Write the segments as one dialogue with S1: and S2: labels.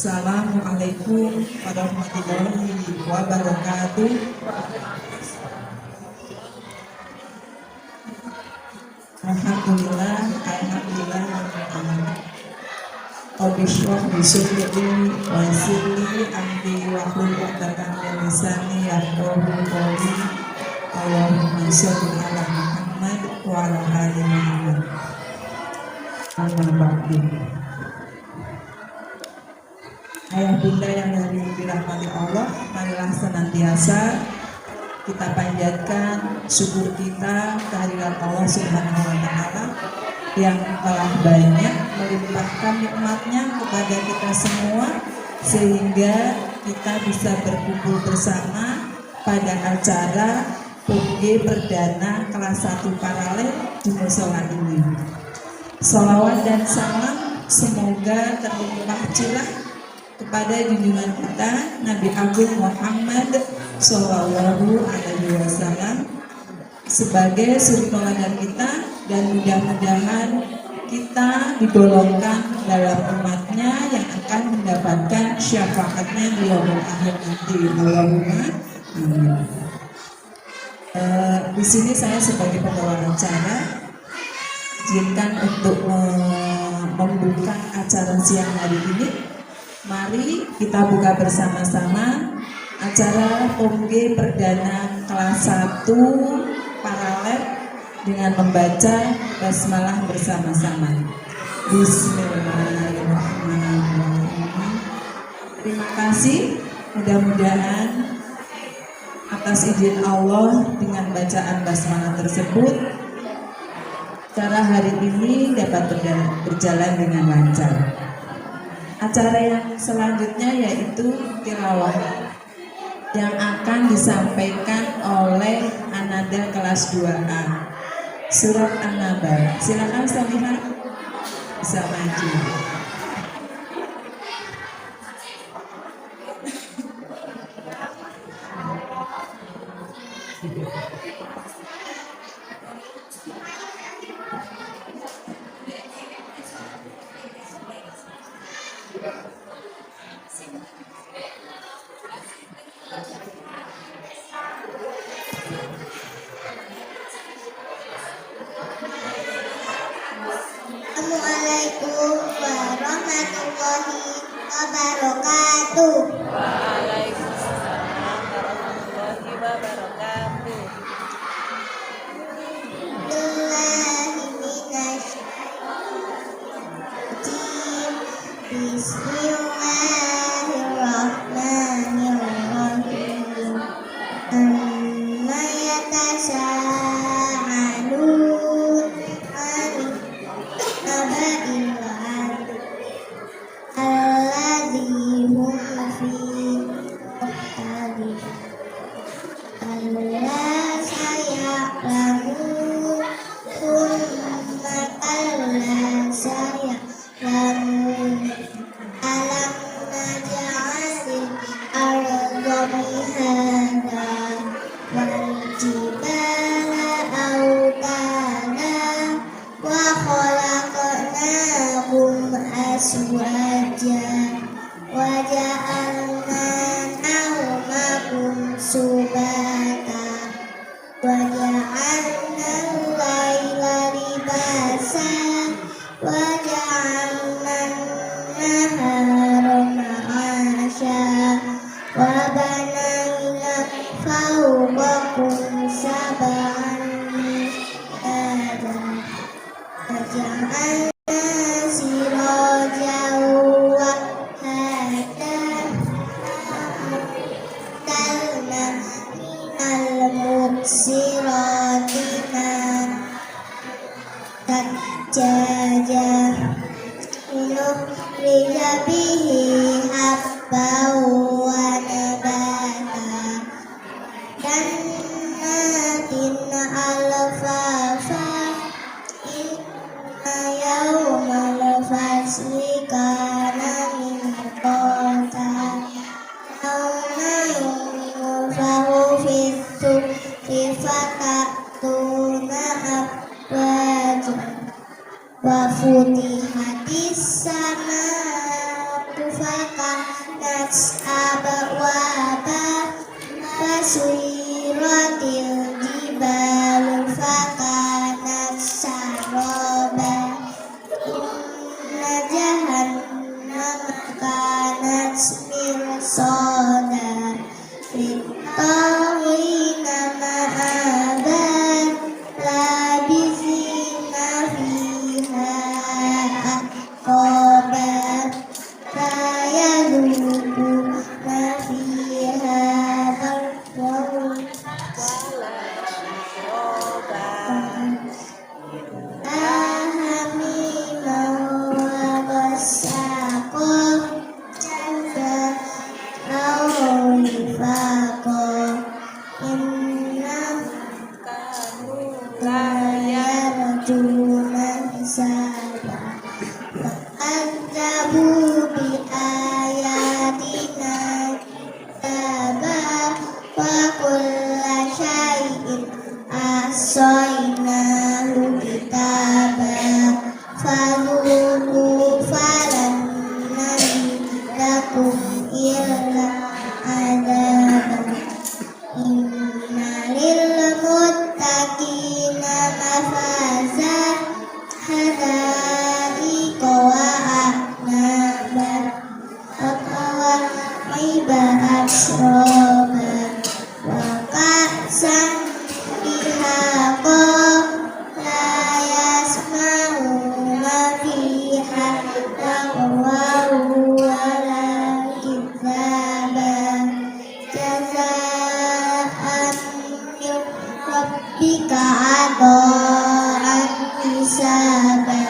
S1: Assalamualaikum warahmatullahi wabarakatuh. Alhamdulillah, alhamdulillah. Obishrah bisyukri wa sirri amri wa hulukatan min lisani yafqahu qawli. Allahumma sholli ala Muhammad wa ala ali Muhammad. Amma ba'du. Ayah bunda yang dirahmati Allah, marilah senantiasa kita panjatkan syukur kita kehadirat Allah Subhanahu wa Ta'ala yang telah banyak melimpahkan nikmatnya kepada kita semua sehingga kita bisa berkumpul bersama pada acara PUBG perdana kelas 1 paralel di musola ini. Sholawat dan salam semoga terlimpah curah kepada junjungan kita Nabi Agung Muhammad Sallallahu Alaihi Wasallam sebagai suri teladan kita, dan mudah-mudahan kita digolongkan dalam umatnya yang akan mendapatkan syafaatnya di yaumul akhir nanti. Allahumma amin. Di sini saya sebagai pembawa acara izinkan untuk membuka acara siang hari ini. Mari kita buka bersama-sama acara PUBG perdana kelas 1 paralel dengan membaca basmalah bersama-sama. Bismillahirrahmanirrahim. Terima kasih. Mudah-mudahan atas izin Allah dengan bacaan basmalah tersebut acara hari ini dapat berjalan dengan lancar. Acara yang selanjutnya yaitu tilawah yang akan disampaikan oleh Ananda kelas 2A surat An-Naba. Silakan Samihah bisa maju.
S2: Assalamualaikum warahmatullahi wabarakatuh.
S3: Waalaikumsalam warahmatullahi wabarakatuh.
S2: Bismillahirrahmanirrahim. Amma yatasa'alun naba'il 'adzim alladzi hum fihi mukhtalifun. Alla saya'lamun thumma alla saya'lamun. Alam naj'alil arda mihada wal jibala awtada wa khalaqnakum azwaja wa ja'alna nawmakum subata wa ja'alna al-laila libasa wa ja'alna an-nahara ma'asha wa banayna fawqakum sab'an shidada wa ja'alna sirajan wahhajan talna minal muksirati sajjajah nukhrija bihi habban wa nabata jannatin alfafa inna yawmal fasli kana miqata yawma yunfahu fi fatuna afwaja wa futihatis sama'u Wasuyiratil jibalu fakanat saraba Inna jahannama kanat mirsada Littagina ma'aba labisina fiha ahqaba La yadhukuna fiha bardan
S3: Roba
S2: Ahamimah wa ghasaqah Jaza'an wifaqah Innahum
S3: kanu
S2: la
S3: layar
S2: yarjuna hisaba Fa'adzabu bi ayatina kitaba wa kulla syai'in ahsaynahu kitaba Fadhuku falan nazidakum illa adzaba Inna lil muttaqina mafaza hada'iqa wa a'naba wa iba asroba wa ka'san bihaqa la yasma'una fiha lagwan wa la kizaba Jaza'an min rabbika adha'an hisaba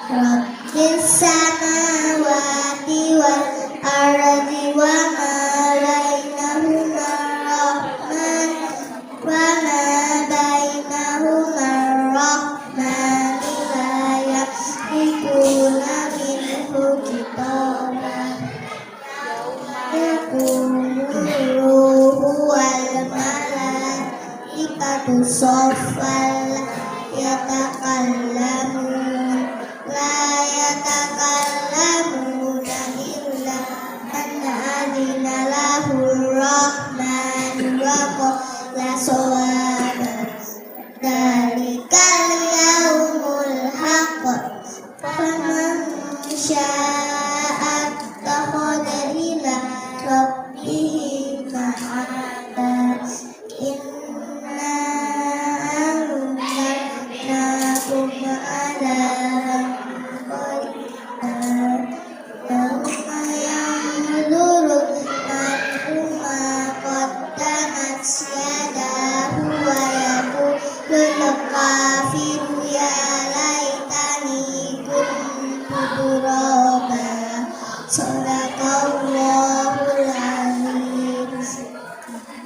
S2: Rabbis samawati wal ardi wa ma bainahuma rahman wa ma bainahuma rahman la yamlikuna minhu kitaban Yakulu wal malaikatu soffal yatakallamun la yatakallamuna illa man adina lahu rahman wa qala sawaba Dalikal yaumul haqq faman syaa attakhadha ila rabbih ma'aba Inna anzalnakum adaban qariban Yawma yanzuru al-mar'u ma qaddamat yadahu wa yaqulul kafiru ya laitani kuntu turaba Shadaqallahul azim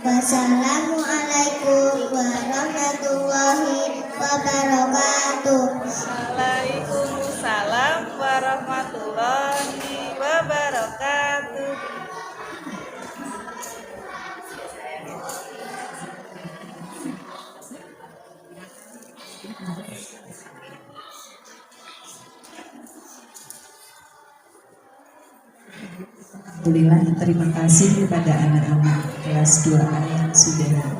S2: Wassalamualaikum warahmatullahi wabarakatuh.
S3: Waalaikumsalam warahmatullahi wabarakatuh.
S1: Alhamdulillah, terima kasih kepada anak-anak kelas 2A yang sudah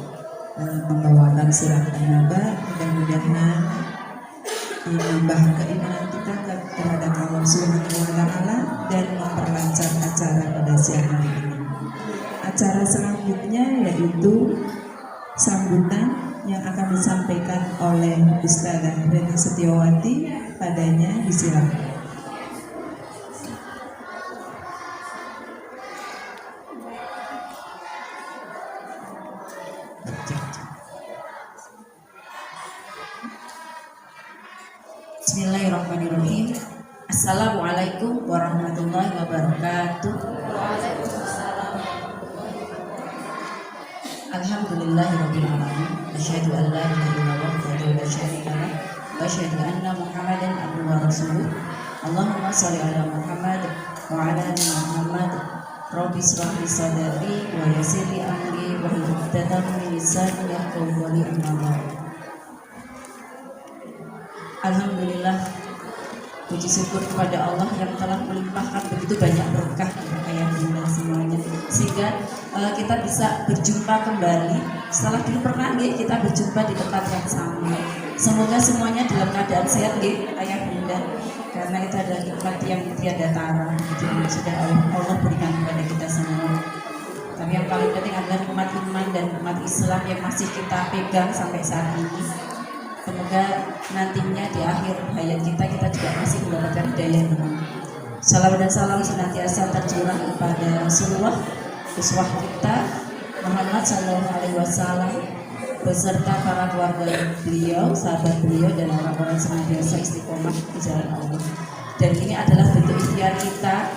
S1: membawakan surat An-Naba. Mudah-mudahan menambah keimanan kita terhadap Allah Subhanahu wa Ta'ala dan memperlancar acara pada siang hari ini. Acara selanjutnya yaitu sambutan yang akan disampaikan oleh Ustazah Reni Setiawati. Padanya disilakan.
S4: Bismillahirrahmanirrahim. Assalamualaikum warahmatullahi wabarakatuh. Alhamdulillahirabbil alamin. Asyhadu an la ilaha illallah wahdahu la syarika lah wa asyhadu anna Muhammadan abduhu wa rasuluh. Allahumma shalli ala Muhammad wa ala ali Muhammad. Rabbi shrah li sadri wa yassir li amri wa hlul 'uqdatam min lisani yafqahu qawli. Amma ba'd. Alhamdulillah, puji syukur kepada Allah yang telah melimpahkan begitu banyak berkah ayah bunda semuanya. sehingga kita bisa berjumpa kembali setelah dulu pernah kita berjumpa di tempat yang sama. Semoga semuanya dalam keadaan sehat ayah bunda, karena itu adalah nikmat yang tiada tara gitu, yang sudah Allah berikan kepada kita semua. Tapi yang paling penting adalah nikmat iman dan nikmat Islam yang masih kita pegang sampai saat ini. Semoga nantinya di akhir hayat kita juga masih mendapatkan hidayah ini. Salam dan salam senantiasa tercurah kepada Rasulullah, uswah kita Muhammad SAW, beserta para keluarga beliau, sahabat beliau, dan orang-orang senantiasa istiqomah di jalan Allah. Dan ini adalah bentuk ikhtiar kita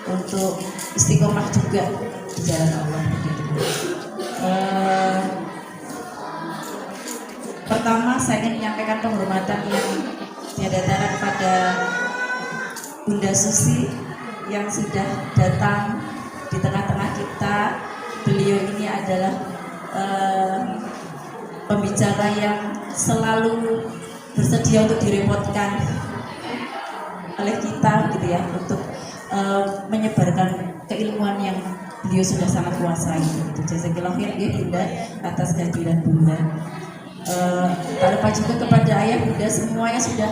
S4: untuk istiqomah juga di jalan Allah. Pertama, saya ingin menyampaikan penghormatan yang tiada tara kepada Bunda Susi yang sudah datang di tengah-tengah kita. Beliau ini adalah pembicara yang selalu bersedia untuk direpotkan oleh kita gitu ya, untuk menyebarkan keilmuan yang beliau sudah sangat kuasai gitu. Jazakallahu khairan ya Bunda atas kehadiran Bunda. Tak lupa juga kepada ayah bunda semuanya sudah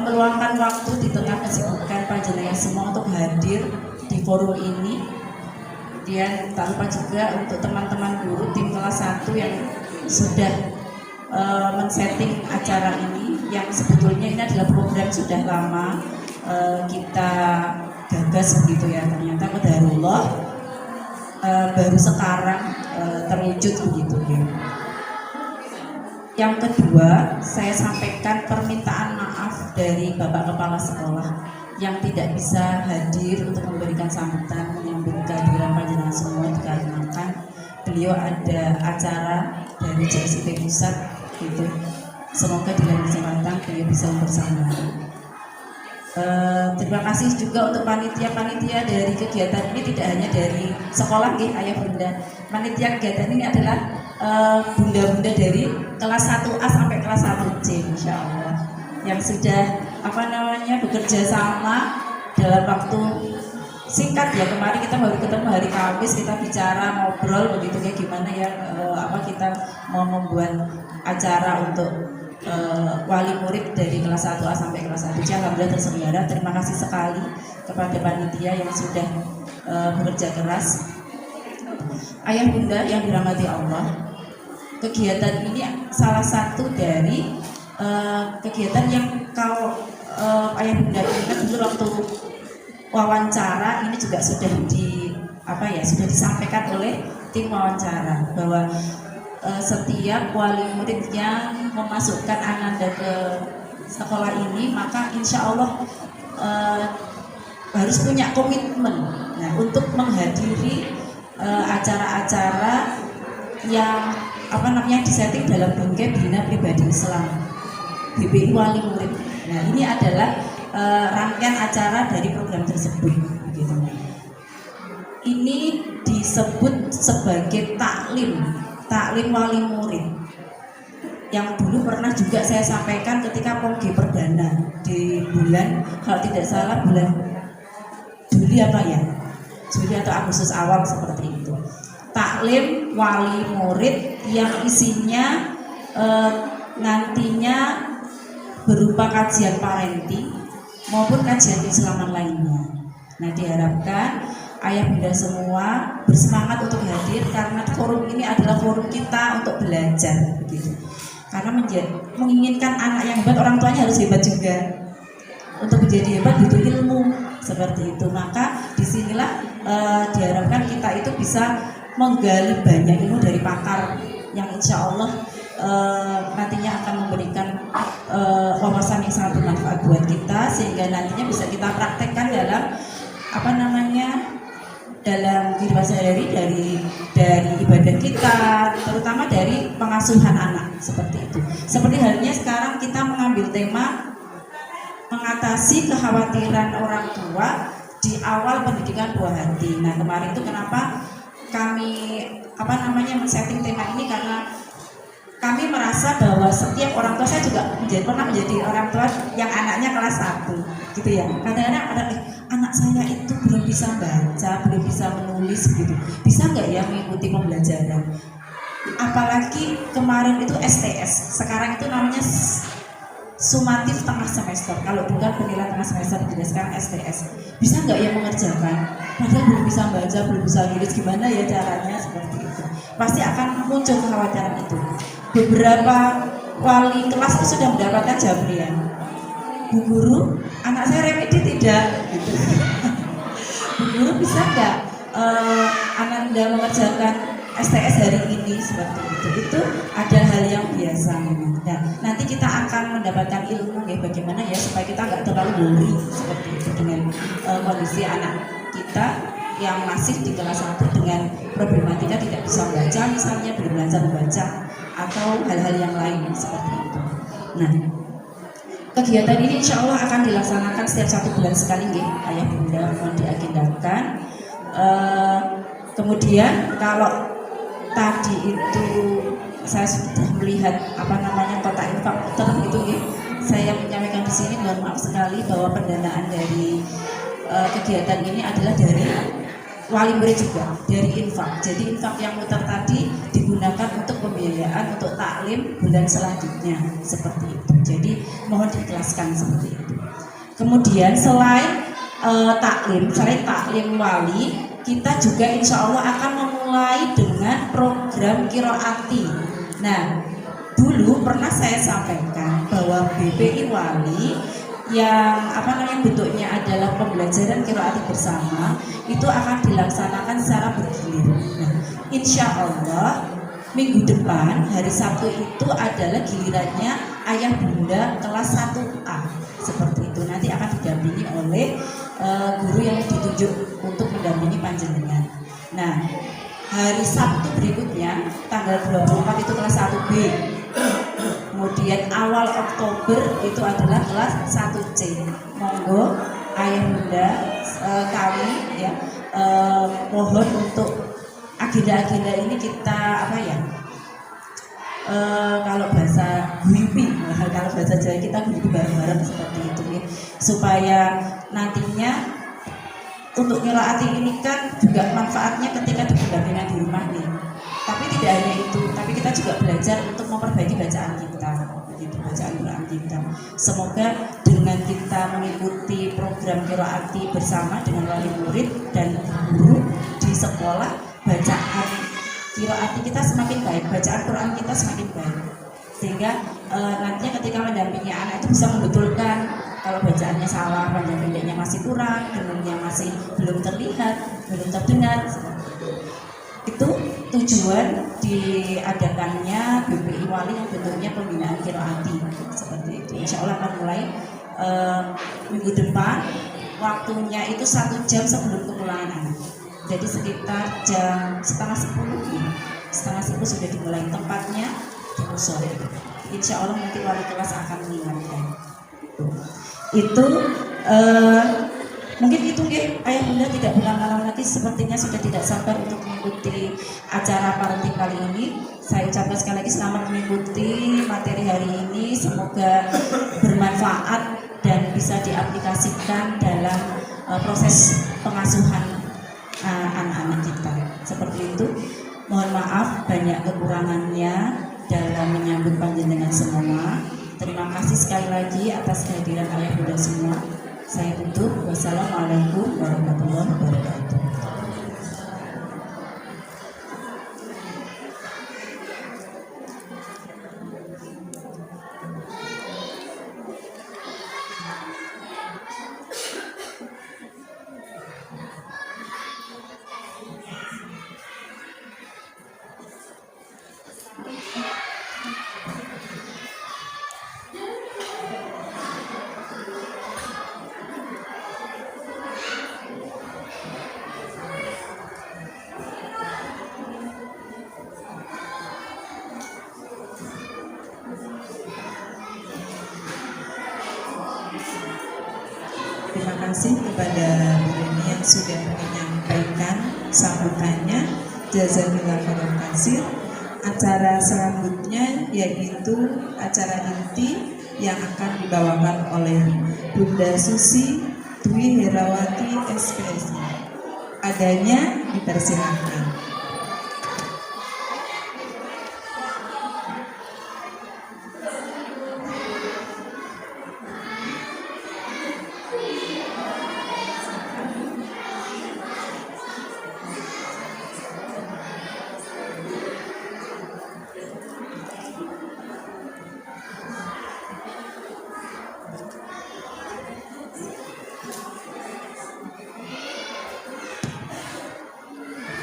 S4: meluangkan waktu di tengah kesibukan panjenengan semua untuk hadir di forum ini. Dan tak lupa juga untuk teman-teman guru tim kelas 1 yang sudah men-setting acara ini, yang sebetulnya ini adalah program sudah lama kita gagas begitu ya, ternyata qadarullah baru sekarang terwujud begitu ya. Yang kedua, saya sampaikan permintaan maaf dari Bapak Kepala Sekolah yang tidak bisa hadir untuk memberikan sambutan menyambut kehadiran panjenengan semua, dikarenakan beliau ada acara dari JSIP Pusat gitu. Semoga di lain kesempatan beliau bisa bersama. Terima kasih juga untuk panitia-panitia dari kegiatan ini, tidak hanya dari sekolah ayah bunda. Panitia kegiatan ini adalah bunda-bunda dari kelas 1A sampai kelas 1C insya Allah, yang sudah bekerja sama dalam waktu singkat ya. Kemarin kita baru ketemu hari Kamis, kita bicara ngobrol begitu kayak gimana ya kita mau membuat acara untuk wali murid dari kelas 1A sampai kelas 1C. Alhamdulillah terselenggara. Terima kasih sekali kepada panitia yang sudah bekerja keras. Ayah bunda yang dirahmati Allah, kegiatan ini salah satu dari kegiatan yang kalau ayah bunda ingat dulu waktu wawancara ini juga sudah sudah disampaikan oleh tim wawancara bahwa setiap wali murid yang memasukkan ananda ke sekolah ini maka insya Allah harus punya komitmen untuk menghadiri acara-acara yang disetting dalam bingkai Bina Pribadi Islam BPI Wali Murid. Nah ini adalah rangkaian acara dari program tersebut gitu. Ini disebut sebagai taklim wali murid, yang dulu pernah juga saya sampaikan ketika Pongge Perdana di bulan, kalau tidak salah bulan Juli Juli atau Agustus awal seperti itu. Taklim wali murid yang isinya nantinya berupa kajian parenti maupun kajian keislaman lainnya. Nah diharapkan ayah bunda semua bersemangat untuk hadir, karena forum ini adalah forum kita untuk belajar begitu. Karena menginginkan anak yang hebat, orang tuanya harus hebat juga. Untuk menjadi hebat butuh ilmu seperti itu. Maka disinilah diharapkan kita itu bisa menggali banyak ilmu dari pakar yang insya Allah nantinya akan memberikan wawasan yang sangat bermanfaat buat kita, sehingga nantinya bisa kita praktekkan dalam dalam kehidupan sehari-hari, dari ibadah kita, terutama dari pengasuhan anak seperti itu. Seperti halnya sekarang kita mengambil tema mengatasi kekhawatiran orang tua di awal pendidikan buah hati. Nah kemarin itu kenapa kami men-setting tema ini, karena kami merasa bahwa setiap orang tua, saya juga pernah menjadi orang tua yang anaknya kelas 1 gitu ya. Kadang-kadang ada anak anak saya itu belum bisa baca, belum bisa menulis gitu, bisa nggak ya mengikuti pembelajaran? Apalagi kemarin itu STS, sekarang itu namanya sumatif tengah semester. Kalau bukan penilaian tengah semester, tidak, sekarang STS. Bisa nggak ya mengerjakan? Padahal belum bisa baca, belum bisa nulis, gimana ya caranya, seperti itu. Pasti akan muncul kekhawatiran itu. Beberapa wali kelas itu sudah mendapatkan jawaban. Bu guru, anak saya remedi tidak? Gitu. Bu guru, bisa nggak anak Anda mengerjakan STS hari ini, seperti itu. Itu ada hal yang biasa memang. Nah, nanti kita akan mendapatkan ilmu ya, bagaimana ya supaya kita nggak terlalu worry seperti itu dengan kondisi anak kita yang masih di kelas 1 dengan problematika tidak bisa membaca, misalnya belum belajar membaca atau hal-hal yang lain seperti itu. Nah, kegiatan ini insya Allah akan dilaksanakan setiap 1 bulan sekali ya, ayah bunda mohon diagendakan. Kemudian kalau tadi itu saya sudah melihat kotak infak puter gitu ya, saya menyampaikan di sini, mohon maaf sekali bahwa pendanaan dari kegiatan ini adalah dari wali murid juga, dari infak. Jadi infak yang muter tadi digunakan untuk pembiayaan untuk taklim bulan selanjutnya seperti itu. Jadi mohon diikhlaskan seperti itu. Kemudian selain taklim wali, kita juga insya Allah akan memulai dengan program Qiroati. Nah, dulu pernah saya sampaikan bahwa BPI Wali yang bentuknya adalah pembelajaran Qiroati bersama itu akan dilaksanakan secara bergilir. Nah, insya Allah minggu depan hari Sabtu itu adalah gilirannya ayah bunda kelas 1A seperti itu. Nanti akan didampingi oleh guru yang ditunjuk untuk mendampingi panjenengan. Nah, hari Sabtu berikutnya tanggal 24 itu kelas 1B. Kemudian awal Oktober itu adalah kelas 1C. Monggo ayah bunda kami ya mohon untuk agenda-agenda ini kita kalau bahasa guyupi, kalau bahasa Jawa kita guyupi bareng-bareng seperti itu ya, supaya nantinya untuk Qiroati ini kan juga manfaatnya ketika dipendampingan di rumah nih. Tapi tidak hanya itu, tapi kita juga belajar untuk memperbaiki bacaan kita, begitu, bacaan Quran kita. Semoga dengan kita mengikuti program Qiroati bersama dengan wali murid dan guru di sekolah, bacaan Qiroati kita semakin baik, bacaan Quran kita semakin baik, sehingga nantinya ketika mendampingi anak itu bisa membetulkan kalau bacaannya salah, panjang pendeknya masih kurang, dengarnya masih belum terlihat, belum terdengar. Itu tujuan diadakannya BPI Wali yang bentuknya pembinaan Qiroati seperti itu. Insya Allah akan mulai minggu depan, waktunya itu 1 jam sebelum kepulangan anak. Jadi sekitar jam setengah 10 sudah dimulai, tempatnya di musola. Insya Allah nanti wali kelas akan mengingatkan. Itu mungkin itu ya, ayah bunda tidak berlama-lama lagi, sepertinya sudah tidak sabar untuk mengikuti acara parenting kali ini. Saya ucapkan sekali lagi selamat mengikuti materi hari ini, semoga bermanfaat dan bisa diaplikasikan dalam proses pengasuhan anak-anak kita. Seperti itu, mohon maaf banyak kekurangannya dalam menyambut panjenengan semua. Terima kasih sekali lagi atas kehadiran ayah bunda semua. Saya tutup. Wassalamualaikum warahmatullahi wabarakatuh.
S1: Terima kasih kepada Bu Reni yang sudah menyampaikan sambutannya. Jazakallah khairan katsir. Acara selanjutnya yaitu acara inti yang akan dibawakan oleh Bunda Susi Dwi Herawati space. Adanya dipersilahkan.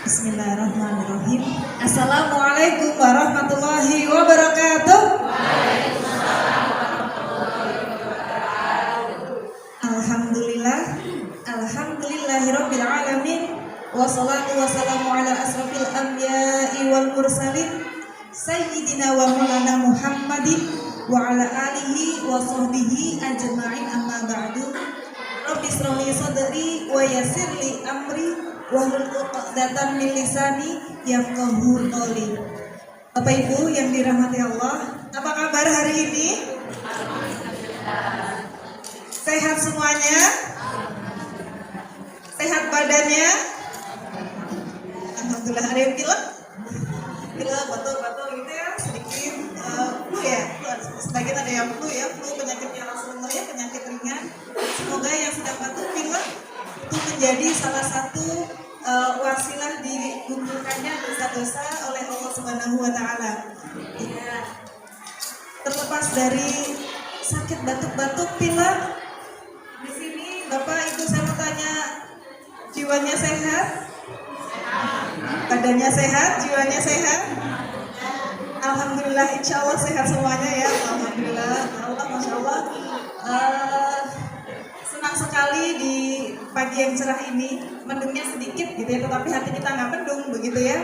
S1: Bismillahirrahmanirrahim. Assalamualaikum warahmatullahi wabarakatuh. Alhamdulillah, alhamdulillahirabbil alamin. Wassalatu wassalamu ala asrofil anbiya'i wal mursalin sayyidina wa maulana Muhammadin wa ala alihi wa sahbihi ajma'in, amma ba'du. Rabbi shrah li sadri wa yassir li amri wahlul 'uqdatam min lisani yafqahu qawli. Bapak Ibu yang dirahmati Allah, apa kabar hari ini? Sehat semuanya? Sehat badannya? Alhamdulillah. Ada yang pilek? Pilek, batuk-batuk gitu ya, sedikit flu ya. Sebagian ada yang flu ya, flu penyakitnya Rasulullah ya, penyakit ringan. Semoga yang sedang batuk pilek itu menjadi salah satu wasilah digugurkannya dosa-dosa oleh Allah Subhanahu wa taala. Ya. Terlepas dari sakit batuk-batuk pilek, di sini Bapak Ibu saya mau tanya, jiwanya sehat? Badannya sehat, jiwanya sehat? Alhamdulillah, insya Allah sehat semuanya ya. Alhamdulillah, Allah, masya Allah. Senang sekali di pagi yang cerah ini, mendungnya sedikit gitu ya, tetapi hati kita nggak mendung begitu ya.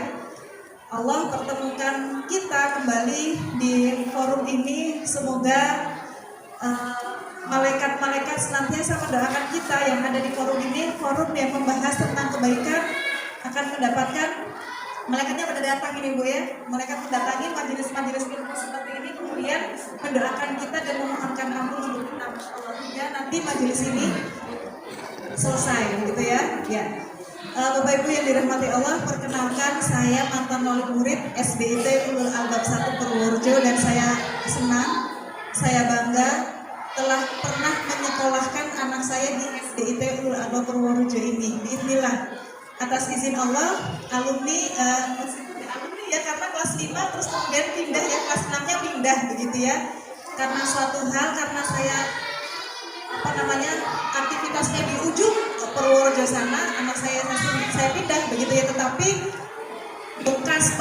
S1: Allah pertemukan kita kembali di forum ini, semoga malaikat-malaikat senantiasa mendoakan kita yang ada di forum ini, forum yang membahas tentang kebaikan akan mendapatkan malaikatnya pada datang ini Bu ya, malaikat mendatangi majelis-majelis ilmu seperti ini, kemudian mendoakan kita dan memohonkan ampun untuk kita, Allah, hingga nanti majelis ini selesai begitu ya. Ya. Bapak Ibu yang dirahmati Allah, perkenalkan saya mantan wali murid SDIT Ulul Albab 1 Purworejo, dan saya senang, saya bangga telah pernah menyekolahkan anak saya di SDIT Ulul Albab Purworejo ini. Bismillah. Atas izin Allah, alumni ya, karena kelas 5 terus kemudian pindah ya, kelas 6-nya pindah begitu ya. Karena suatu hal, karena saya aktivitasnya di ujung Purworejo sana, anak saya pindah begitu ya, tetapi bekas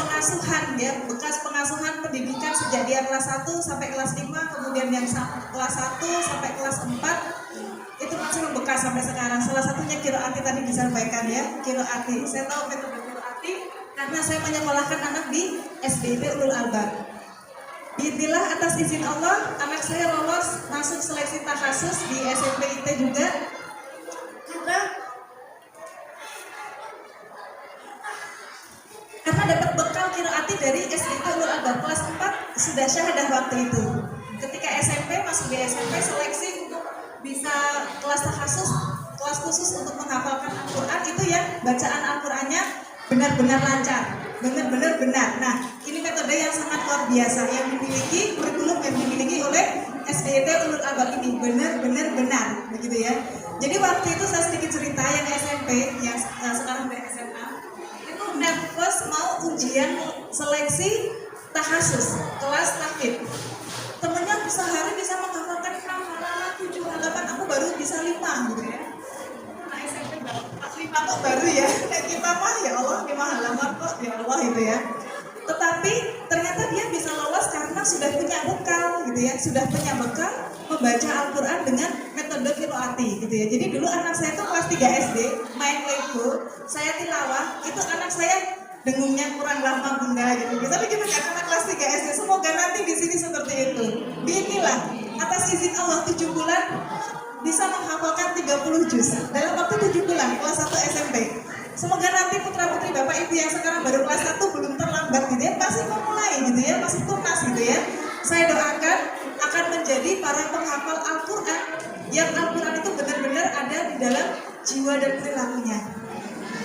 S1: pengasuhan pendidikan sejak dia kelas 1 sampai kelas 5, kemudian yang kelas 1 sampai kelas 4 itu masih membekas sampai sekarang. Salah satunya Kiroati tadi disampaikan ya, Kiroati. Saya tahu metode Kiroati karena saya menyekolahkan anak di SDIT Ulul Albab. Bismillah, atas izin Allah, anak saya lolos masuk seleksi takhasus di SMP IT juga. Karena dapat bekal Kiroati dari SDIT Ulul Albab kelas 4 sudah syahadah waktu itu. Ketika SMP, masuk di SMP seleksi untuk bisa kelas takhasus, kelas khusus untuk menghafalkan Al-Quran itu ya, bacaan Al-Qurannya benar-benar lancar, benar-benar benar. Nah, ini metode yang sangat luar biasa yang dimiliki, kurikulum yang dimiliki oleh SDIT Ulul Albab ini, benar-benar benar, begitu ya. Jadi waktu itu saya sedikit cerita, yang SMP, yang sekarang udah SMA, itu nervous mau ujian seleksi takhasus, kelas tahfidz. Temennya sehari bisa menghafalkan 6 halaman, 7 halaman, aku baru bisa 5 gitu ya. Nah SMP kelas 5 kok baru ya, kayak kita mah ya Allah 5 halaman kok ya Allah itu ya. Tetapi ternyata dia bisa lolos karena sudah punya bekal gitu ya, sudah punya bekal membaca Al-Quran dengan metode Kiroati gitu ya. Jadi dulu anak saya tuh kelas 3 SD main Lego, saya tilawah, itu anak saya dengungnya kurang lama bunda gitu. Tapi kita kan anak kelas 3 SD, semoga nanti di sini seperti itu. Bismillah, atas izin Allah 7 bulan bisa menghafalkan 30 juz dalam waktu 7 bulan kelas 1 SMP. Semoga nanti putra-putri Bapak Ibu yang sekarang baru kelas 1 belum terlambat gitu ya, masih memulai gitu ya, masih tunas gitu ya. Saya doakan akan menjadi para penghafal Al-Quran yang Al-Quran itu benar-benar ada di dalam jiwa dan perilakunya.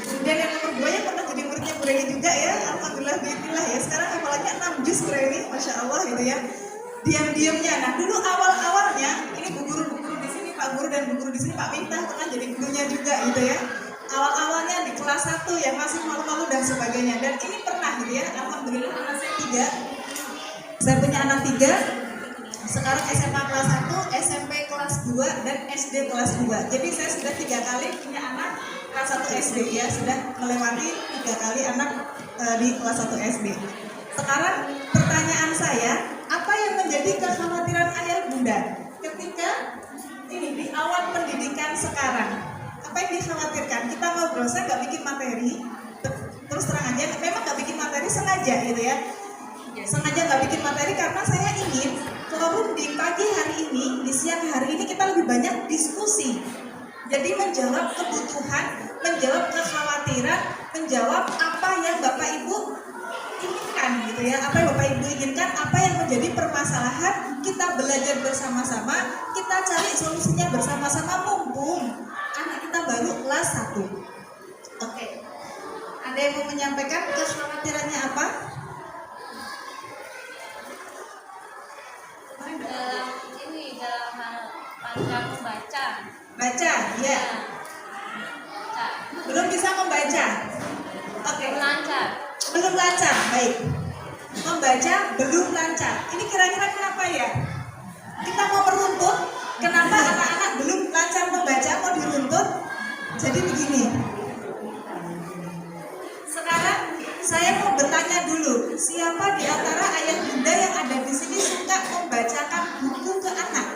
S1: Kemudian yang nomor 2 yang pernah jadi muridnya Bu Reni juga ya, alhamdulillah bismillah ya. Sekarang hafalannya 6 juz Bu Reni, masya Allah gitu ya. Diam-diamnya. Nah dulu awal-awalnya ini bu guru di sini Pak Guru dan bu guru di sini Pak Miftah pernah jadi gurunya juga gitu ya. Awal-awalnya di kelas 1 yang masih malu-malu dan sebagainya. Dan ini pernah gitu ya, alhamdulillah anak saya 3. Saya punya anak 3. Sekarang SMA kelas 1, SMP kelas 2, dan SD kelas 2. Jadi saya sudah 3 kali punya anak kelas 1 SD ya, sudah melewati 3 kali anak di kelas 1 SD. Sekarang pertanyaan saya, apa yang menjadi kekhawatiran ayah bunda ketika ini di awal pendidikan sekarang? Apa yang dikhawatirkan? Kita ngobrol, saya nggak bikin materi, terus terang aja, memang nggak bikin materi sengaja gitu ya. Sengaja nggak bikin materi karena saya ingin forum di pagi hari ini, di siang hari ini kita lebih banyak diskusi. Jadi menjawab kebutuhan, menjawab kekhawatiran, menjawab apa yang Bapak Ibu inginkan gitu ya. Apa yang Bapak Ibu inginkan, apa yang menjadi permasalahan, kita belajar bersama-sama, kita cari solusinya bersama-sama mumpung anak kita baru kelas 1. Oke. Ada yang mau menyampaikan kekhawatirannya apa?
S3: dalam hal lancar membaca.
S1: Baca, ya.
S3: Baca.
S1: Belum bisa membaca. Oke.
S3: Lancar.
S1: Belum lancar, baik. Membaca belum lancar. Ini kira-kira kenapa ya? Kita mau meruntut, kenapa anak-anak belum lancar membaca, mau diruntut? Jadi begini. Sekarang saya mau bertanya dulu, siapa di antara ayah bunda yang ada di sini suka membacakan buku ke anak?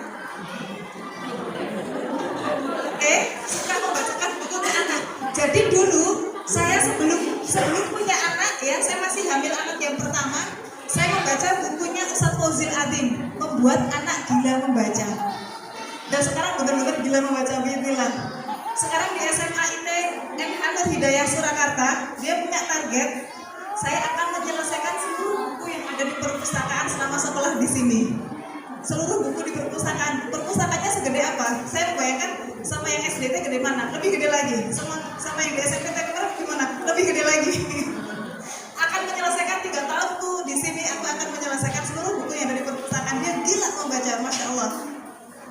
S1: Oke, suka membacakan buku ke anak. Jadi dulu saya sebelum punya anak ya, saya masih hamil anak yang pertama, saya membaca bukunya Ustadz Fauzil Adzim, membuat anak gila membaca. Dan sekarang benar-benar gila membaca, bismillah. Sekarang di SMA IT MH Nur Hidayah Surakarta, dia punya target, saya akan menyelesaikan seluruh buku yang ada di perpustakaan selama sekolah di sini. Seluruh buku di perpustakaan. Perpustakanya segede apa? Saya membayangkan sama yang SDT gede mana? Lebih gede lagi. Sama yang di SMP gimana? Lebih gede lagi. Akan menyelesaikan 3 tahun tuh di sini. Aku akan menyelesaikan seluruh buku yang ada di perpustakaan. Dia gila membaca, masya Allah.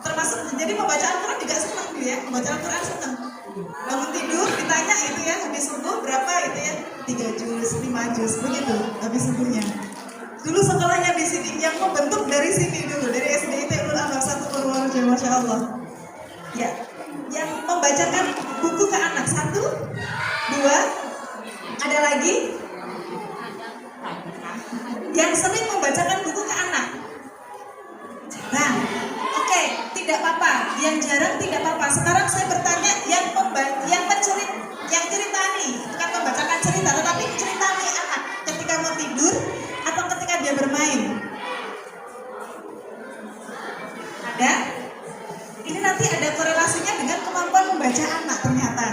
S1: Termasuk jadi membaca Al-Quran juga senang dia ya. Membaca Al-Quran senang. Bangun tidur ditanya itu ya, habis subuh berapa itu ya? 3 juz, 5 juz, begitu habis subuhnya. Dulu sekolahnya di sini, yang membentuk dari sini dulu, dari SDIT Ulul Amr 1 Purworejo, masya Allah. Ya, yang membacakan buku ke anak 1, 2, ada lagi yang sering membacakan buku ke anak. Nah, oke, tidak apa-apa. Yang jarang tidak apa-apa. Sekarang saya bertanya yang ceritani, bukan membacakan cerita, tetapi ceritani anak ketika mau tidur atau ketika dia bermain. Ada? Ini nanti ada korelasinya dengan kemampuan membaca anak ternyata.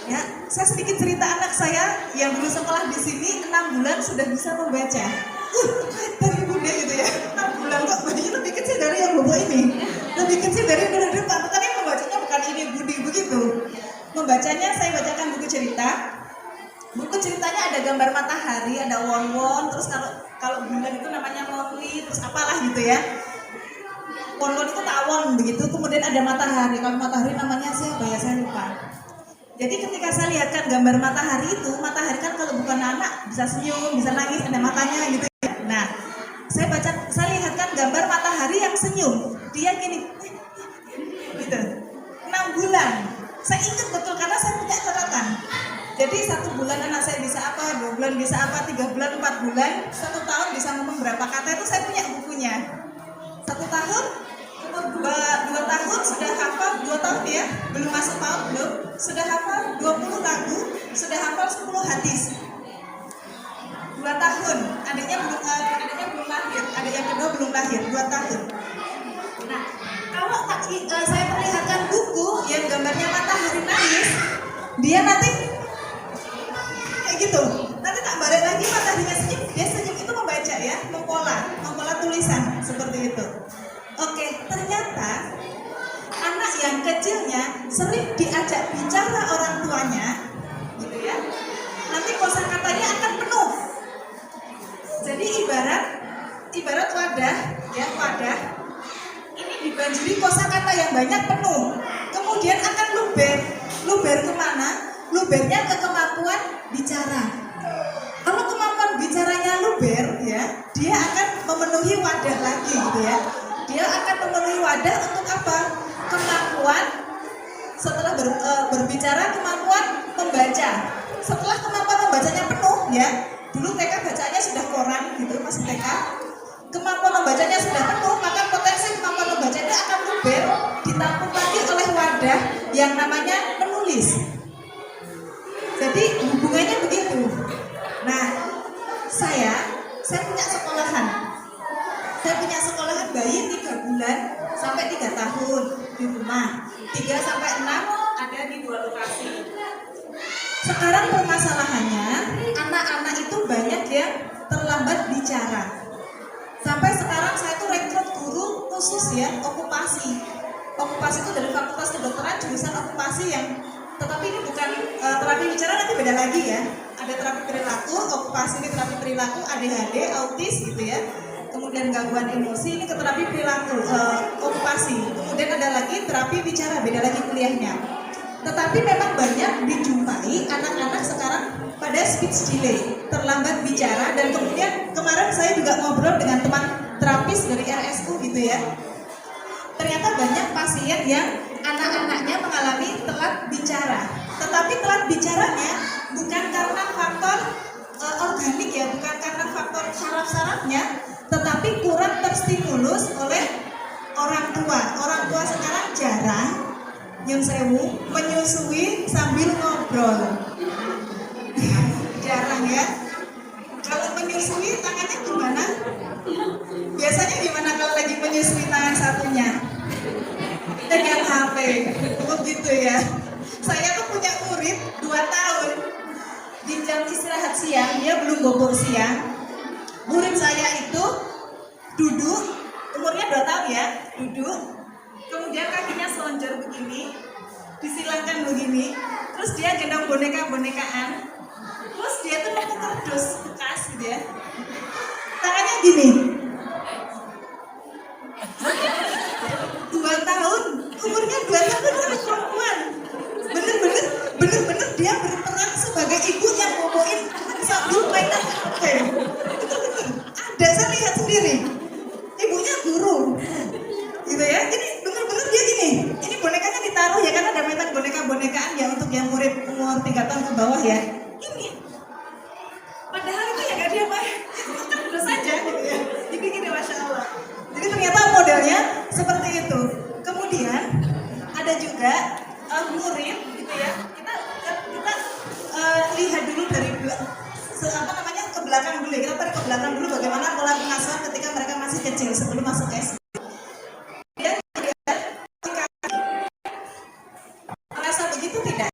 S1: Ya, saya sedikit cerita anak saya yang dulu sekolah di sini 6 bulan sudah bisa membaca. Dari bunda gitu ya, 6 bulan kok bajunya lebih kecil dari yang bobo ini, lebih kecil dari yang di depan. Tetapi membacanya bukan ini budi begitu. Membacanya saya bacakan buku cerita. Buku ceritanya ada gambar matahari, ada won-won, terus kalau bulan itu namanya monli, terus apalah gitu ya. Won-won itu tawon begitu, kemudian ada matahari. Kalau matahari namanya siapa ya, saya lupa. Jadi ketika saya lihatkan gambar matahari itu, matahari kan kalau bukan anak bisa senyum, bisa nangis, ada matanya gitu ya. Nah, saya lihatkan gambar matahari yang senyum. Dia gini, gitu. 6 bulan. Saya ingat betul karena saya punya catatan. Jadi 1 bulan anak saya bisa apa, 2 bulan bisa apa, 3 bulan, 4 bulan, 1 tahun bisa ngomong berapa kata, itu saya punya bukunya. 1 tahun, umur 2 tahun sudah hafal, 2 tahun ya, belum masuk tahun belum, sudah hafal 20 lagu, sudah hafal 10 hadis. 2 tahun, adiknya belum lahir, adik yang kedua belum lahir, 2 tahun. Nah, kalau saya perlihatkan buku yang gambarnya matahari nangis, dia nanti kayak gitu. Nanti tak balik lagi mataharinya senyum, dia senyum itu membaca ya, mempola tulisan seperti itu. Oke, ternyata anak yang kecilnya sering diajak bicara orang tuanya, gitu ya, nanti kosakatanya akan penuh. Jadi ibarat wadah, ya wadah ini dibanjiri kosakata yang banyak penuh, kemudian akan luber kemana? Lubernya ke kemampuan bicara. Kalau kemampuan bicaranya luber, ya, dia akan memenuhi wadah lagi, gitu ya. Dia akan memenuhi wadah untuk apa? Kemampuan setelah berbicara, kemampuan membaca. Setelah kemampuan membacanya penuh, ya, dulu TK bacanya sudah koran, gitu, masih TK. Kemampuan membacanya sudah penuh, maka potensi kemampuan membacanya akan luber, ditampung lagi oleh wadah yang namanya menulis. Jadi hubungannya begitu. Nah, saya punya sekolahan. Saya punya sekolahan bayi 3 bulan sampai 3 tahun di rumah. 3 sampai 6 ada di 2 lokasi. Sekarang permasalahannya, anak-anak itu banyak yang terlambat bicara. Sampai sekarang saya tuh rekrut guru khusus, ya, okupasi. Okupasi itu dari Fakultas Kedokteran jurusan okupasi yang, tetapi ini bukan terapi bicara, nanti beda lagi, ya. Ada terapi perilaku, okupasi ini terapi perilaku, ADHD, autis, gitu ya. Kemudian gangguan emosi, ini ke terapi perilaku, okupasi. Kemudian ada lagi terapi bicara, beda lagi kuliahnya. Tetapi memang banyak dijumpai anak-anak sekarang pada speech delay, terlambat bicara. Dan kemudian kemarin saya juga ngobrol dengan teman terapis dari RSU, gitu ya. Ternyata banyak pasien yang anak-anaknya mengalami telat bicara. Tetapi telat bicaranya bukan karena faktor organik, ya, bukan karena faktor saraf-sarafnya, tetapi kurang terstimulus oleh orang tua. Orang tua sekarang jarang, nyun sewu, menyusui sambil ngobrol. Jarang, ya. Kalau menyusui tangannya gimana? Biasanya gimana kalau lagi menyusui tangan satunya? Dengan HP, begitu, ya. Saya tuh punya murid 2 tahun. Di jam istirahat siang, dia belum bobo siang. Murid saya itu duduk, umurnya 2 tahun, ya, duduk. Kemudian kakinya selonjor begini, disilangkan begini. Terus dia gendong boneka-bonekaan. Terus dia tuh pakai kardus bekas, gitu ya. Tangannya gini. 2 tahun, umurnya 2 tahun, anak perempuan. Bener-bener dia berperan sebagai ibu yang boboin sambil mainan HP. Bener-bener. Ada, saya lihat sendiri. Ibunya guru, gitu ya. Jadi bener-bener dia gini. Ini bonekanya ditaruh, ya, karena ada mainan boneka-bonekaan, ya, untuk yang murid umur 3 tahun ke bawah, ya. Ini. Padahal itu ya gak dia main. Itu kan terus saja, gitu ya. Jadi gini, Masya Allah. Jadi ternyata modelnya seperti itu. Kemudian ada juga murid, gitu ya. Kita lihat dulu dari ke belakang dulu, ya. Kita tarik ke belakang dulu bagaimana pola pengasuhan ketika mereka masih kecil sebelum masuk SD. Dia merasa begitu tidak?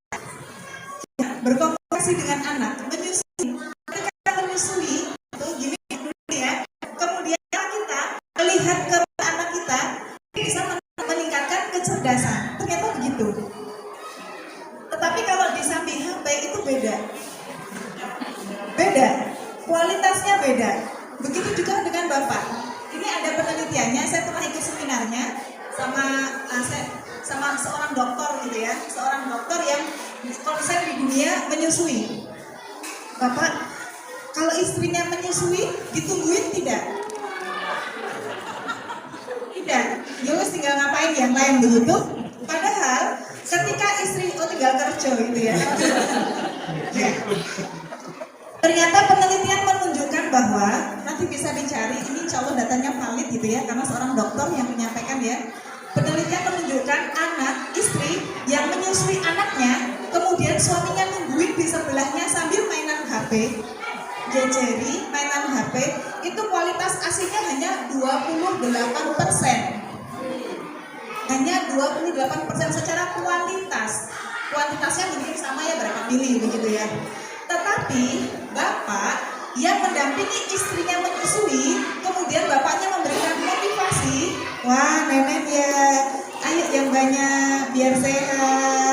S1: Berkomunikasi dengan anak, menyusui. Ketika menyusui, tuh gini dulu, ya. Kemudian kita melihat ke anak kita, bisa meningkatkan kecerdasan. Ternyata begitu. Tetapi kalau di samping HP itu beda, kualitasnya beda. Begitu juga dengan Bapak. Ini ada penelitiannya, saya pernah ikut seminarnya sama seorang dokter, gitu ya, seorang dokter yang konsen di dunia menyusui. Bapak, kalau istrinya menyusui, ditungguin tidak? Tidak, Yus tinggal ngapain yang lain, begitu. Padahal ketika istri tinggal kerja, gitu ya. Ya. Ternyata penelitian menunjukkan bahwa, nanti bisa dicari, ini insya Allah datanya valid, gitu ya, karena seorang dokter yang menyampaikan, ya. Penelitian menunjukkan anak, istri yang menyusui anaknya, kemudian suaminya nungguin di sebelahnya sambil mainan HP, jejeri, mainan HP, itu kualitas ASINY-nya hanya 28%. Hanya 28% secara kuantitas. Kuantitasnya mungkin sama, ya, berapa mili, begitu, ya. Tetapi bapak yang mendampingi istrinya menyusui, kemudian bapaknya memberikan motivasi, wah nenek ya, ayo yang banyak biar sehat,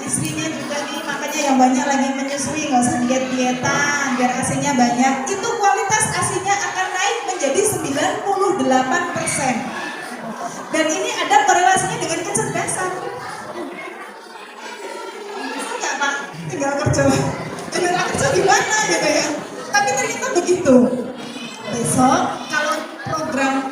S1: istrinya juga nih, makanya yang banyak lagi menyusui, nggak usah diet-dietan biar asinya banyak, itu kualitas asinya akan naik menjadi 98%. Dan ini ada korelasinya dengan kecerdasan. Bisa nggak Pak? Tinggal kerja. Tinggal kerja gimana gitu ya. Tapi ternyata begitu. Besok kalau program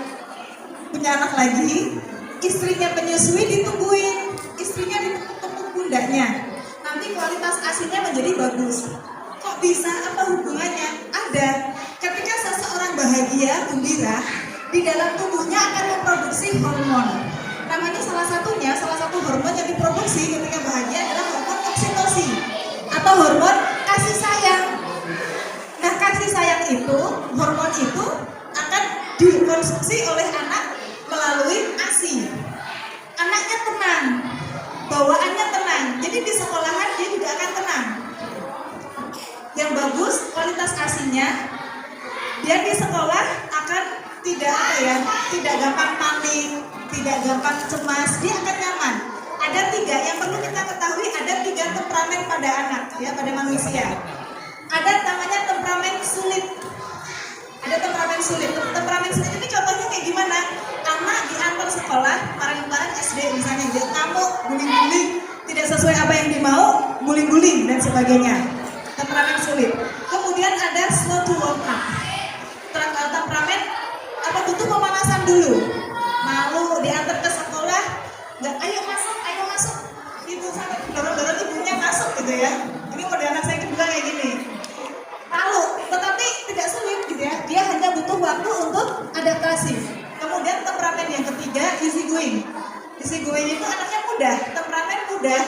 S1: punya anak lagi, istrinya penyusui ditungguin, istrinya ditepuk pundaknya. Nanti kualitas asinya menjadi bagus. Kok bisa? Apa hubungannya? Ada. Ketika seseorang bahagia, gembira, di dalam tubuhnya akan memproduksi hormon. Namanya salah satu hormon yang diproduksi ketika bahagia adalah hormon oksitosin atau hormon kasih sayang. Nah, kasih sayang itu, hormon itu akan dikonsumsi oleh anak melalui ASI. Anaknya tenang, bawaannya tenang, jadi di sekolahan dia juga akan tenang. Yang bagus kualitas ASINya, dia di sekolah akan tidak gampang panik, tidak gampang cemas, dia akan nyaman. Ada 3 yang perlu kita ketahui, ada 3 temperamen pada anak, ya, pada manusia. Ada namanya temperamen sulit. Ada temperamen sulit. Temperamen sulit ini contohnya kayak gimana? Anak diantar sekolah, kemarin SD misalnya, dia ngamuk, guling-guling, tidak sesuai apa yang dimau, guling-guling dan sebagainya. Temperamen sulit. Kemudian ada slow to warm up. Temperamen butuh pemanasan dulu. Malu diantar ke sekolah, nggak ayo masuk, gitu sampai dorong-dorong ibunya masuk gitu ya. Ini model anak saya kedua kayak gini. Malu, tetapi tidak sulit gitu ya. Dia hanya butuh waktu untuk adaptasi. Kemudian temperamen yang ketiga, easy going. Easy going itu anaknya mudah, temperamen mudah.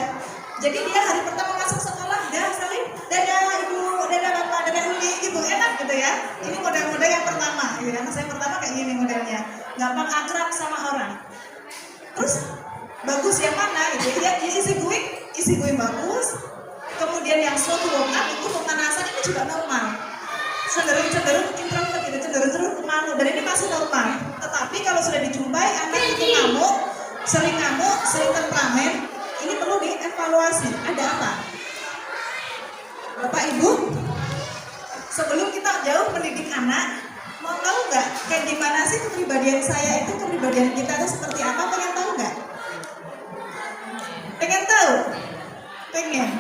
S1: Jadi dia hari pertama masuk sekolah, udah saling dadah ibu, dadah bapak, dadah uli gitu, enak gitu ya. Ini model-model yang pertama, gitu. Anak saya pertama kayak gini modelnya, gampang akrab sama orang. Terus bagus yang mana gitu ya? Easy going bagus. Kemudian yang slow to warm up itu pemanasan ini juga normal. Cenderung introvert gitu, cenderung malu, dan ini masih normal. Tetapi kalau sudah dijumpai anak itu sering temperamen, ini perlu dievaluasi. Ada apa? Bapak Ibu, sebelum kita jauh mendidik anak, mau tahu nggak kayak gimana sih kepribadian saya itu, kepribadian kita itu seperti apa? Pengen tahu nggak? Pengen tahu? Pengen.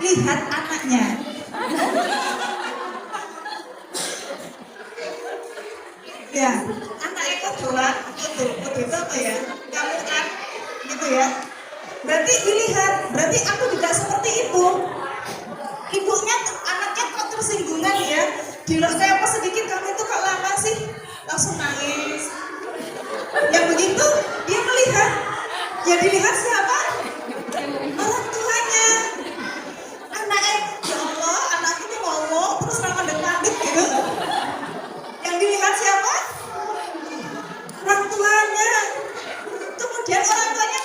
S1: Lihat anaknya. Ya, anak itu doang, betul apa ya? Kamu kan, gitu ya. Berarti dilihat, berarti aku juga seperti itu. Ibunya, anaknya kok tersinggungan ya. Dilok saya apa sedikit, kamu itu kok lama sih? Langsung nangis. Yang begitu, dia melihat. Ya dilihat siapa? Orang tuanya. Anaknya, ya Allah, anak ini ngomong, terus mandek-mandek gitu. Yang dilihat siapa? Orang tuanya. Kemudian orang tuanya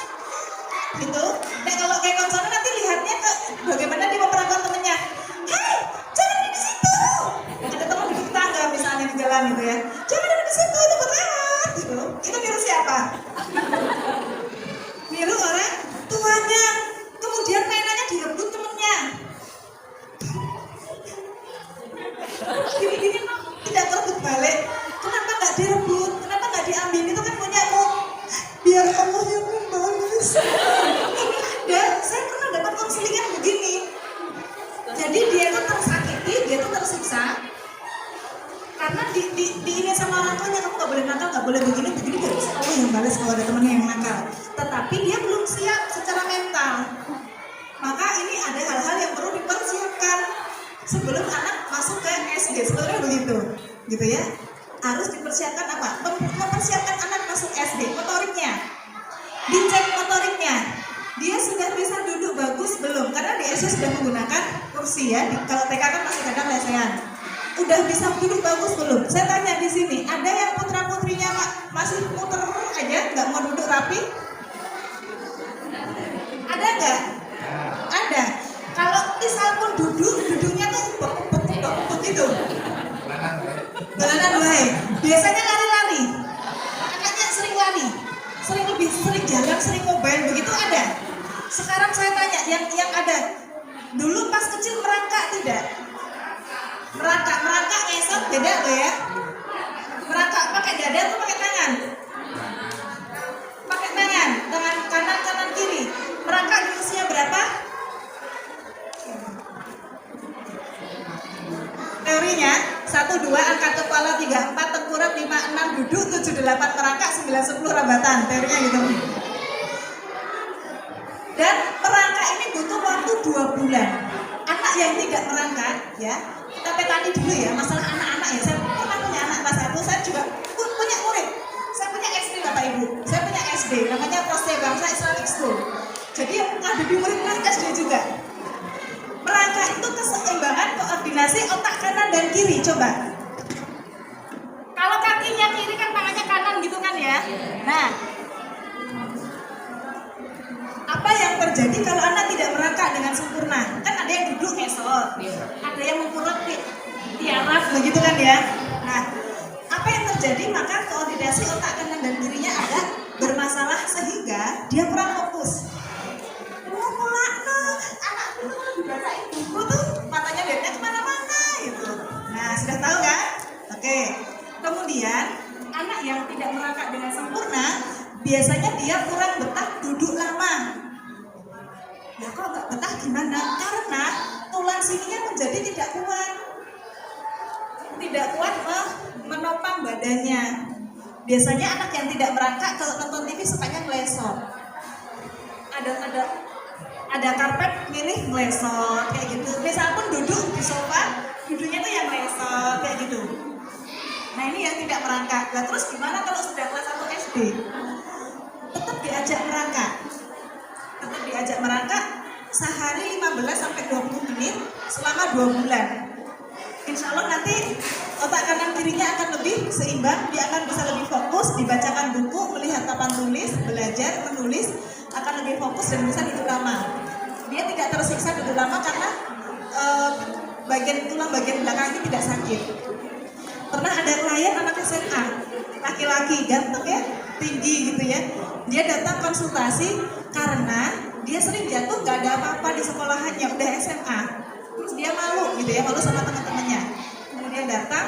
S1: gitu. Nah kalau kayak konselor nanti lihatnya ke bagaimana dia memperlakukan temennya. Hei, jangan di situ. Ada teman di tetangga misalnya di jalan gitu ya. Jangan di situ, itu berat gitu. Itu niru siapa? Niru orang tuanya. Kemudian mainannya direbut temennya. Gini-gini tidak terebut balik. Kenapa nggak direbut? Kenapa nggak diambil? Itu kan punyamu. Biar Allah yang membalas. Ini ada, saya pernah dapat konselingan begini. Jadi dia tuh tersakiti, dia tuh tersiksa karena di ini sama orang tuanya, kamu nggak boleh nakal, nggak boleh begini biar Allah yang balas kalau ada temennya yang nakal. Tetapi dia belum siap secara mental. Maka ini ada hal-hal yang perlu dipersiapkan sebelum anak masuk ke SD. Sebenarnya begitu, gitu ya. Harus dipersiapkan apa? Mempersiapkan anak masuk SD, motoriknya. Dicek motoriknya. Dia sudah bisa duduk bagus belum? Karena di SD sudah menggunakan kursi ya. Kalau TK kan masih kadang lesehan. Udah bisa duduk bagus belum? Saya tanya di sini, ada yang putra-putrinya masih muter aja, nggak mau duduk rapi? Ada nggak? Ada. Kalau misal pun duduknya tuh ubek gitu. Balanan baik. Biasanya lari-lari. Anaknya sering lari, sering jalan, sering mobile, begitu ada. Sekarang saya tanya yang ada dulu pas kecil merangkak tidak? Merangkak ngesot beda loh ya. Merangkak pakai dada atau pakai tangan? Pakai tangan kanan kiri. Merangkak di usia berapa? Teorinya 1, 2, angkat kepala, 3, 4, tengkurap, 5, 6, duduk, 7, 8, merangkak, 9, 10, rambatan. Teorinya gitu. Dan merangkak ini butuh waktu 2 bulan. Anak yang tidak merangkak, ya, kita petani dulu ya, masalah anak-anak ya. Saya pernah punya anak kelas 1, saya juga punya murid. Saya punya SD Bapak Ibu, saya punya SD, namanya Proste Bangsa Islamic School. Jadi ada di murid-murid SD juga. Merangkak itu keseimbangan koordinasi otak kanan dan kiri. Coba. Kalau kakinya kiri kan tangannya kanan gitu kan ya. Nah, apa yang terjadi kalau anak tidak merangkak dengan sempurna? Kan ada yang duduk ngesot, ada yang mengkurap tiarap begitu kan ya. Nah, apa yang terjadi? Maka koordinasi otak kanan dan kirinya ada bermasalah sehingga dia kurang fokus. Anak dulu dibacain buku tuh matanya lihatnya kemana-mana gitu. Nah, sudah tahu kan? Oke. Kemudian anak yang tidak merangkak dengan sempurna biasanya dia kurang betah duduk lama. Ya kok nggak betah gimana? Karena tulang sininya menjadi tidak kuat menopang badannya. Biasanya anak yang tidak merangkak kalau nonton TV sukanya ngelesot. Ada karpet milih ngelesot kayak gitu. Misal pun duduk di sofa, duduknya tuh yang ngelesot kayak gitu. Nah ini yang tidak merangkak. Nah terus gimana kalau sudah kelas 1 SD? Tetap diajak merangkak sehari 15-20 menit selama 2 bulan. Insya Allah nanti otak kanan kirinya akan lebih seimbang, dia akan bisa lebih fokus, dibacakan buku, melihat papan tulis, belajar, menulis, akan lebih fokus dan bisa duduk lama. Dia tidak tersiksa duduk lama karena tulang bagian belakang ini tidak sakit. Pernah ada klien anak SMA, laki-laki, ganteng ya, tinggi gitu ya. Dia datang konsultasi karena dia sering jatuh, gak ada apa-apa di sekolahannya, udah SMA. Terus dia malu gitu ya, malu sama teman-temannya. Kemudian datang,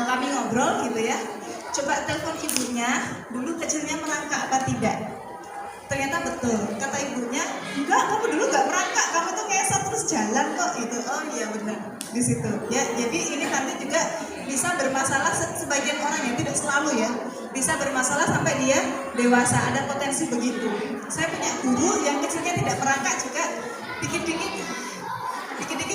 S1: kami ngobrol gitu ya. Coba telepon ibunya, dulu kecilnya merangkak apa tidak? Ternyata betul, kata ibunya, enggak, kamu dulu gak merangkak, kamu tuh ngesot terus jalan kok gitu. Oh iya benar, di situ ya. Jadi ini nanti juga bisa bermasalah, sebagian orang ya, tidak selalu ya, bisa bermasalah sampai dia dewasa, ada potensi begitu. Saya punya guru yang kecilnya tidak merangkak juga, dikit-dikit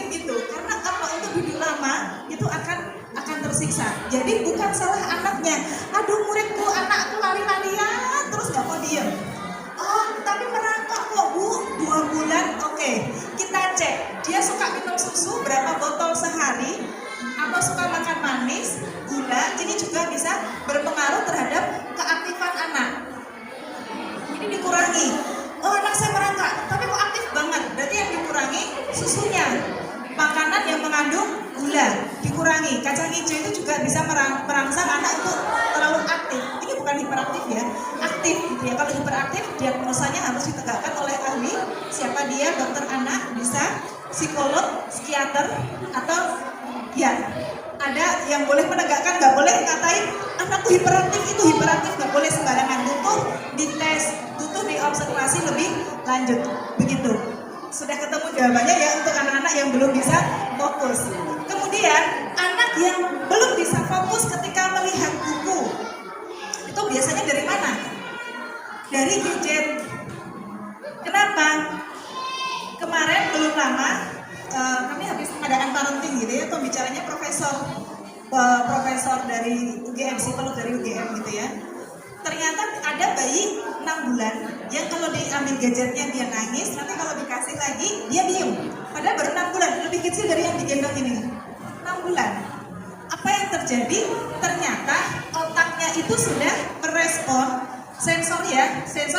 S1: gitu. Karena kalau untuk duduk lama itu akan tersiksa. Jadi bukan salah anaknya. Aduh muridku, anakku lari-larian terus nggak mau diem. Oh tapi merangkak kok Bu, 2 bulan. Oke, kita cek. Dia suka minum susu berapa botol sehari, atau suka makan manis, gula. Ini juga bisa berpengaruh terhadap keaktifan anak. Ini dikurangi. Oh anak saya merangkak, tapi kok aktif banget. Berarti yang dikurangi susunya. Makanan yang mengandung gula dikurangi. Kacang hijau itu juga bisa merangsang anak untuk terlalu aktif. Ini bukan hiperaktif ya, aktif gitu ya. Kalau hiperaktif diagnosanya harus ditegakkan oleh ahli. Siapa dia? Dokter anak, bisa psikolog, psikiater, atau ya ada yang boleh menegakkan, nggak boleh ngatain anakku hiperaktif, itu hiperaktif, nggak boleh sembarangan. Butuh dites, butuh diobservasi lebih lanjut begitu. Sudah ketemu jawabannya ya untuk anak-anak yang belum bisa fokus. Kemudian anak yang belum bisa fokus ketika melihat buku, itu biasanya dari mana? Dari gadget. Kenapa? Kemarin belum lama kami habis mengadakan parenting gitu ya, pembicaranya profesor dari UGM, psikolog dari UGM gitu ya. Ternyata ada bayi 6 bulan yang kalau diambil gadgetnya dia nangis, nanti kalau dikasih lagi dia diem. Padahal baru 6 bulan, lebih kecil dari yang digendong ini. 6 bulan. Apa yang terjadi? Ternyata otaknya itu sudah merespon sensor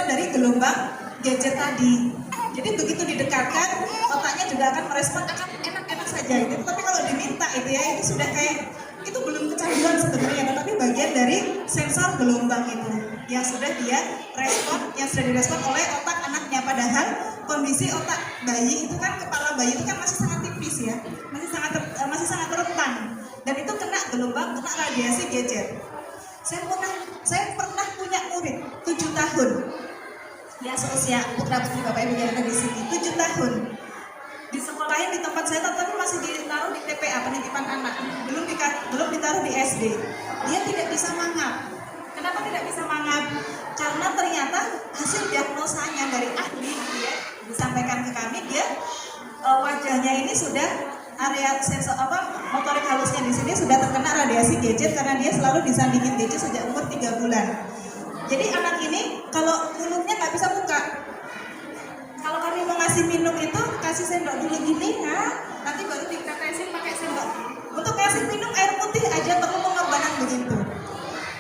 S1: dari gelombang gadget tadi. Jadi begitu didekatkan, otaknya juga akan merespon, akan enak-enak saja gitu. Tapi kalau diminta itu ya, itu sudah kayak, itu belum kecanduan sebenarnya, tetapi bagian dari sensor gelombang itu yang sudah dia respon, yang sudah direspon oleh otak anak anaknya, padahal kondisi otak bayi itu kan, kepala bayi itu kan masih sangat tipis ya, masih sangat rentan, dan itu kena gelombang, kena radiasi gadget. Saya pernah punya murid 7 tahun, ya seusia putra putri bapak ibu yang ada di sini, 7 tahun, disekolahin di tempat saya, tapi masih ditaruh di TPA, penitipan anak, belum ditaruh di SD. Dia tidak bisa mangap. Kenapa tidak bisa mangap? Karena ternyata hasil diagnosanya dari ahli dia disampaikan ke kami, dia wajahnya ini sudah area sensor motorik halusnya di sini sudah terkena radiasi gadget karena dia selalu disandingin gadget sejak umur 3 bulan. Jadi anak ini kalau mulutnya nggak bisa buka. Kalau kami mau ngasih minum itu kasih sendok dulu gini, nanti baru ditetesin pakai sendok. Untuk kasih minum air putih aja perlu pengorbanan begitu.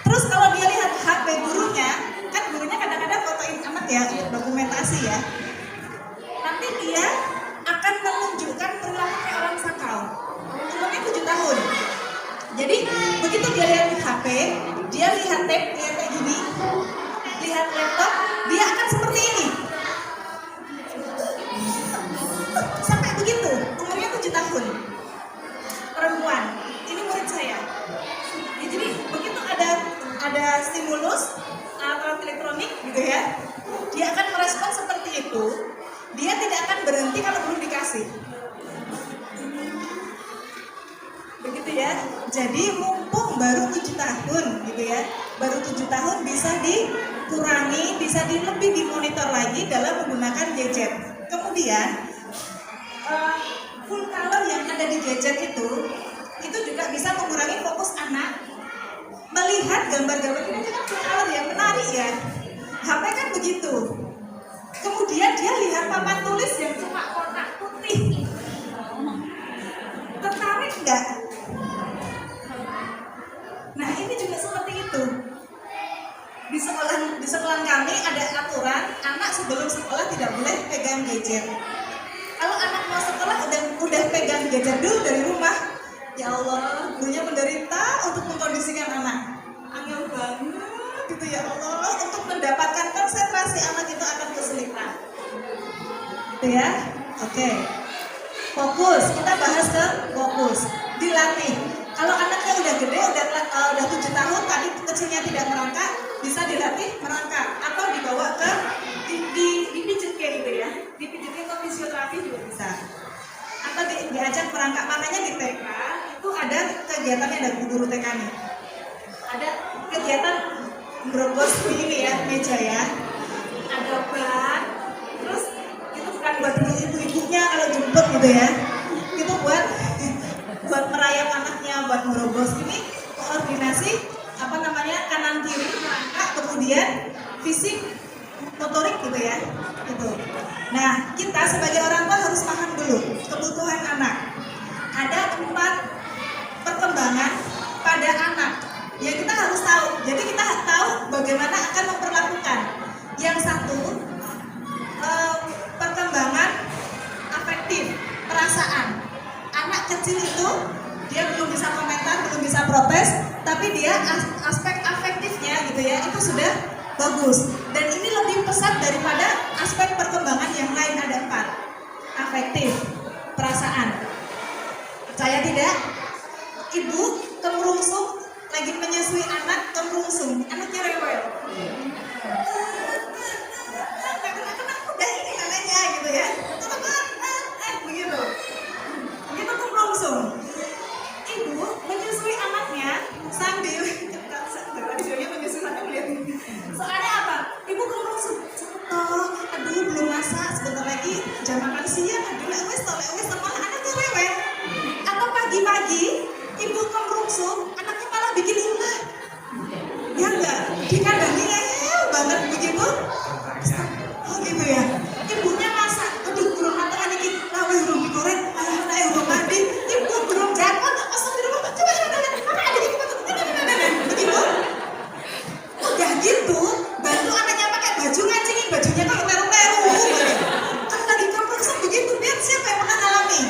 S1: Terus kalau dia lihat HP gurunya, kan gurunya kadang-kadang fotoin anak ya, dokumentasi ya. Nanti dia akan menunjukkan perilaku kayak orang sakau. Umurnya 7 tahun. Jadi begitu dia lihat HP, dia lihat tab, lihat kayak gini, lihat laptop, dia akan seperti ini. Sampai begitu, umurnya 7 tahun. Perempuan, ini murid saya. Ya, jadi begitu ada stimulus alat elektronik gitu ya, dia akan merespon seperti itu. Dia tidak akan berhenti kalau belum dikasih. Begitu ya. Jadi mumpung baru 7 tahun gitu ya, baru 7 tahun bisa dikurangi, bisa lebih dimonitor lagi dalam menggunakan gadget. Kemudian full color yang ada di gadget itu juga bisa mengurangi fokus anak melihat gambar-gambar. Ini kan full color ya, menarik ya. HP kan begitu. Kemudian dia lihat papan tulis yang cuma kotak putih. Tertarik enggak? Nah ini juga seperti itu. Di sekolah kami ada aturan anak sebelum sekolah tidak boleh pegang gadget. Kalau anak mau sekolah udah pegang gadget dulu dari rumah, ya Allah, gurunya menderita untuk mengkondisikan anak. Angel banget gitu ya Allah, untuk mendapatkan konsentrasi anak itu akan kesulitan. Gitu ya. Oke. Fokus, kita bahas ke fokus. Dilatih. Kalau anaknya udah gede, udah 7 tahun, tadi kecilnya tidak merangkak, bisa dilatih merangkak atau dibawa ke dipijit kayak gitu ya. Dipijitin ke fisioterapi juga bisa. Atau diajak merangkak. Makanya di TK itu ada kegiatannya, ada guru TK nih. Ada kegiatan berobos begini ya, meja ya. Ada ban, terus itu bukan buat ibu-ibunya kalau jemput gitu ya. Itu buat merayap anaknya, buat merobos. Ini koordinasi kanan kiri merangkak, kemudian fisik motorik gitu ya. Gitu. Nah, kita sebagai orang tua harus paham dulu kebutuhan anak. Ada 4 perkembangan pada anak yang kita harus tahu. Jadi kita tahu bagaimana akan memperlakukan. Yang satu, perkembangan afektif, perasaan. Anak kecil itu dia belum bisa komentar, belum bisa protes, tapi dia aspek afektifnya gitu ya, itu sudah bagus. Dan ini lebih pesat daripada aspek perkembangan yang lain. Ada 4. Afektif, perasaan. Percaya tidak? Ibu kemerungsung, lagi menyusui anak kemerungsung, anaknya rewel. Kenapa udah ini namanya gitu ya. Begitu. Begitu kemerungsung. Ibu menyusui anaknya sambil videonya menyusui anaknya melihat ini. Soalnya apa? Ibu kemerungsung. Aduh belum masak, sebentar lagi jam makan siang. Aduh wes sama anaknya rewel. Atau pagi-pagi ibu kemerungsung, anaknya malah bikin ulah. Ya enggak, dikandangin banget begitu. Oh gitu ya. Ibunya masak, aduh belum matang ini, lawe belum digoreng, anaknya belum mandi, ibu belum jatuh, astagfirullah, coba mana ada begitu. Udah gitu, bantu anaknya pakai baju, ngancingin bajunya kalau meru-meru. Kan lagi kemerungsung begitu, lihat siapa yang pernah alami?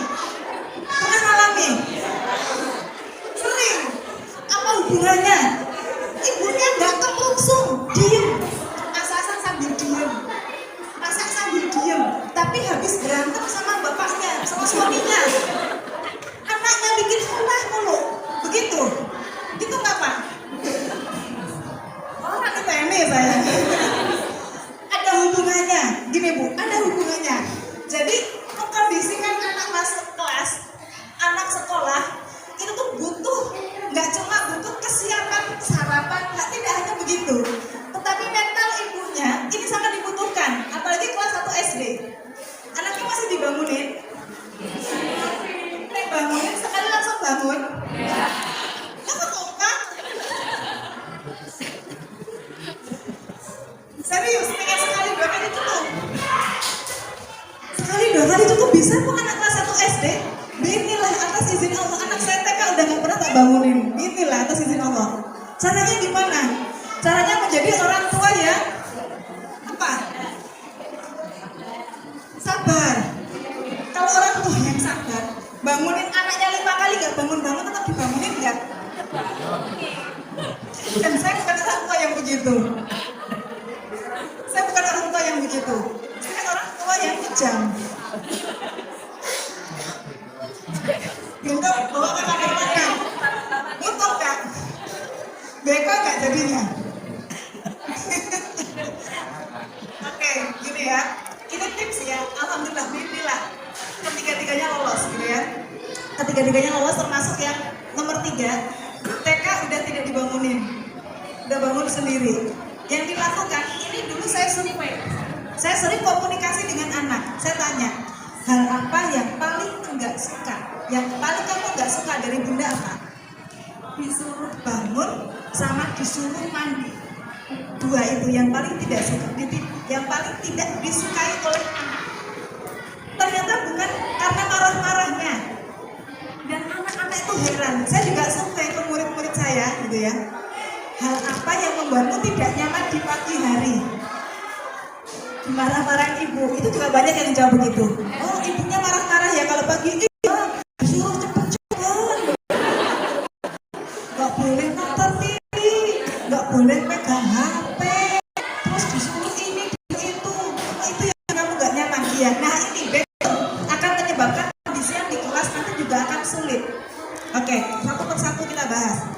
S1: Sering. saya. Ada hubungannya, gini Bu, ada hubungannya. Jadi mengkondisikan anak masuk kelas, anak sekolah itu tuh butuh, nggak cuma butuh kesiapan sarapan, nggak, tidak hanya begitu, tetapi mental ibunya ini sangat dibutuhkan, apalagi kelas 1 SD. Anaknya masih dibangunin, bangunin sekali langsung bangun. Apa kompak? Serius, pengen sekali 2 kali cukup. Sekali 2 kali cukup bisa kok anak kelas 1 SD. Bismillah, atas izin Allah, anak saya TK udah gak pernah tak bangunin. Bismillah, atas izin Allah. Caranya gimana? Caranya menjadi orang tua ya apa? Sabar. Kalau orang tua yang sabar, bangunin anaknya 5 kali gak bangun-bangun, tetap dibangunin gak? Dan saya bukan orang tua yang begitu. Saya bukan orang tua yang begitu. Saya orang tua yang kejam. Gendong bawa ke kamar makan. Butuh Kak. Beko gak jadinya? Oke, gini ya. Ini tips ya. Alhamdulillah, bismillah. Ketiga-tiganya lolos gitu ya. Ketiga-tiganya lolos, termasuk yang nomor 3. TK udah tidak dibangunin. Udah bangun sendiri. Yang dilakukan, ini dulu saya survei. Saya sering komunikasi dengan anak. Saya tanya, hal apa yang paling enggak suka? Yang paling kamu enggak suka dari bunda apa? Disuruh bangun sama disuruh mandi. 2 itu yang paling tidak suka, yang paling tidak disukai oleh anak. Ternyata bukan karena marah-marahnya. Dan anak-anak itu heran. Saya juga survei ke murid-murid saya gitu ya. Hal apa yang membuatmu tidak nyaman di pagi hari? Marah-marahin ibu, itu juga banyak yang jawab begitu. Oh, ibunya marah-marah ya kalau pagi. Iya, disuruh cepet-cepet. Gak boleh nonton TV, gak boleh pegang HP, terus disuruh ini, itu. Oh, itu yang kamu gak nyaman. Iya, nah ini betul akan menyebabkan kondisi yang di kelas nanti juga akan sulit. Oke, satu persatu kita bahas.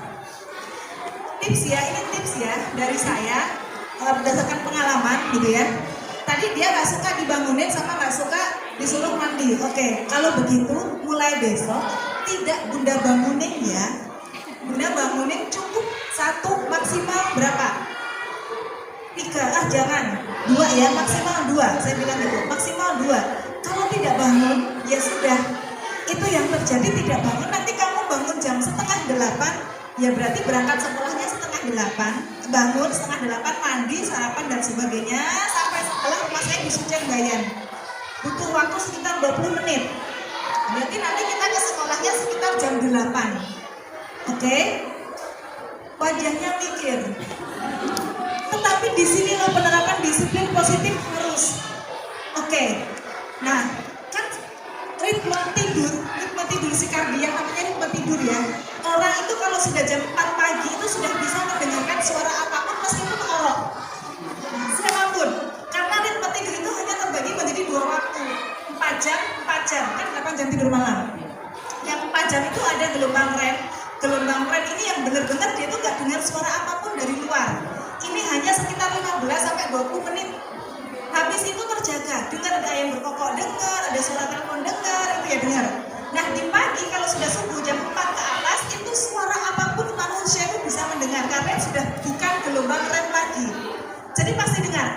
S1: Tips ya, ini tips ya dari saya berdasarkan pengalaman gitu ya. Tadi dia nggak suka dibangunin sama nggak suka disuruh mandi. Oke, kalau begitu mulai besok tidak bunda bangunin ya. Bunda bangunin cukup 1, maksimal berapa? 3, jangan 2 ya, maksimal 2. Saya bilang gitu, maksimal 2. Kalau tidak bangun ya sudah, itu yang terjadi tidak bangun. Nanti kamu bangun jam 7:30. Ya berarti berangkat sekolahnya 7:30, bangun 7:30, mandi, sarapan dan sebagainya, sampai sekolah rumah saya di Sucen Bayan. Butuh waktu sekitar 20 menit. Berarti nanti kita ke sekolahnya sekitar jam 8. Oke? Wajahnya mikir. Tetapi disinilah penerapan disiplin positif harus. Oke. Nah, kan ritme tidur sikardia, namanya ritme tidur ya. Orang itu kalau sudah jam 4 pagi itu sudah bisa mendengarkan suara apapun meskipun orok. Siapapun. Karena ritme tidur itu hanya terbagi menjadi 2 waktu. 4 jam, kan 8 jam tidur malam. Yang 4 jam itu ada gelombang REM. Gelombang REM ini yang benar-benar dia itu nggak dengar suara apapun dari luar. Ini hanya sekitar 15-20 menit. Habis itu terjaga, dengar ada ayam berkokok, dengar ada suara telepon, dengar itu ya dengar. Nah di pagi kalau sudah subuh jam 4 ke atas itu suara apapun manusia itu bisa mendengar karena sudah bukan gelombang REM lagi. Jadi pasti dengar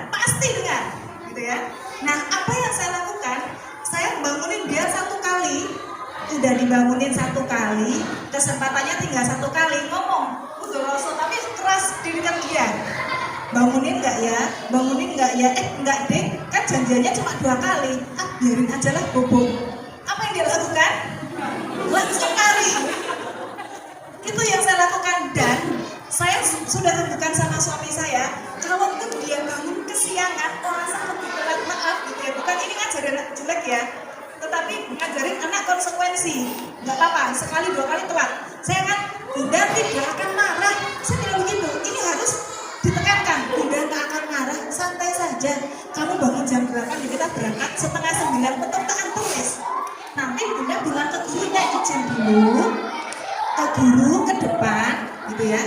S1: gitu ya. Nah apa yang saya lakukan? Saya bangunin dia 1 kali, udah dibangunin 1 kali, kesempatannya tinggal 1 kali ngomong, udah rosok tapi keras di dekat dia. Bangunin nggak ya? Enggak deh, kan janjiannya cuma 2 kali. Biarin aja lah bobo. Apa yang dia lakukan? Langsung lari. Itu yang saya lakukan dan saya sudah tentukan sama suami saya, kalaupun dia bangun kesiangan, orang sangat telat, maaf gitu ya. Bukan ini ngajarin anak jelek ya, tetapi ngajarin anak konsekuensi. Nggak apa-apa, 1-2 kali telat. Saya kan, bunda tidak akan marah. Saya bilang begitu. Ini harus ditekankan, bunda tak akan marah, santai saja. Kamu bangun jam 8, kita berangkat 8:30, petertaan tulis. Nanti bunda bilang ke gurunya, izin dulu ke guru ke depan gitu ya,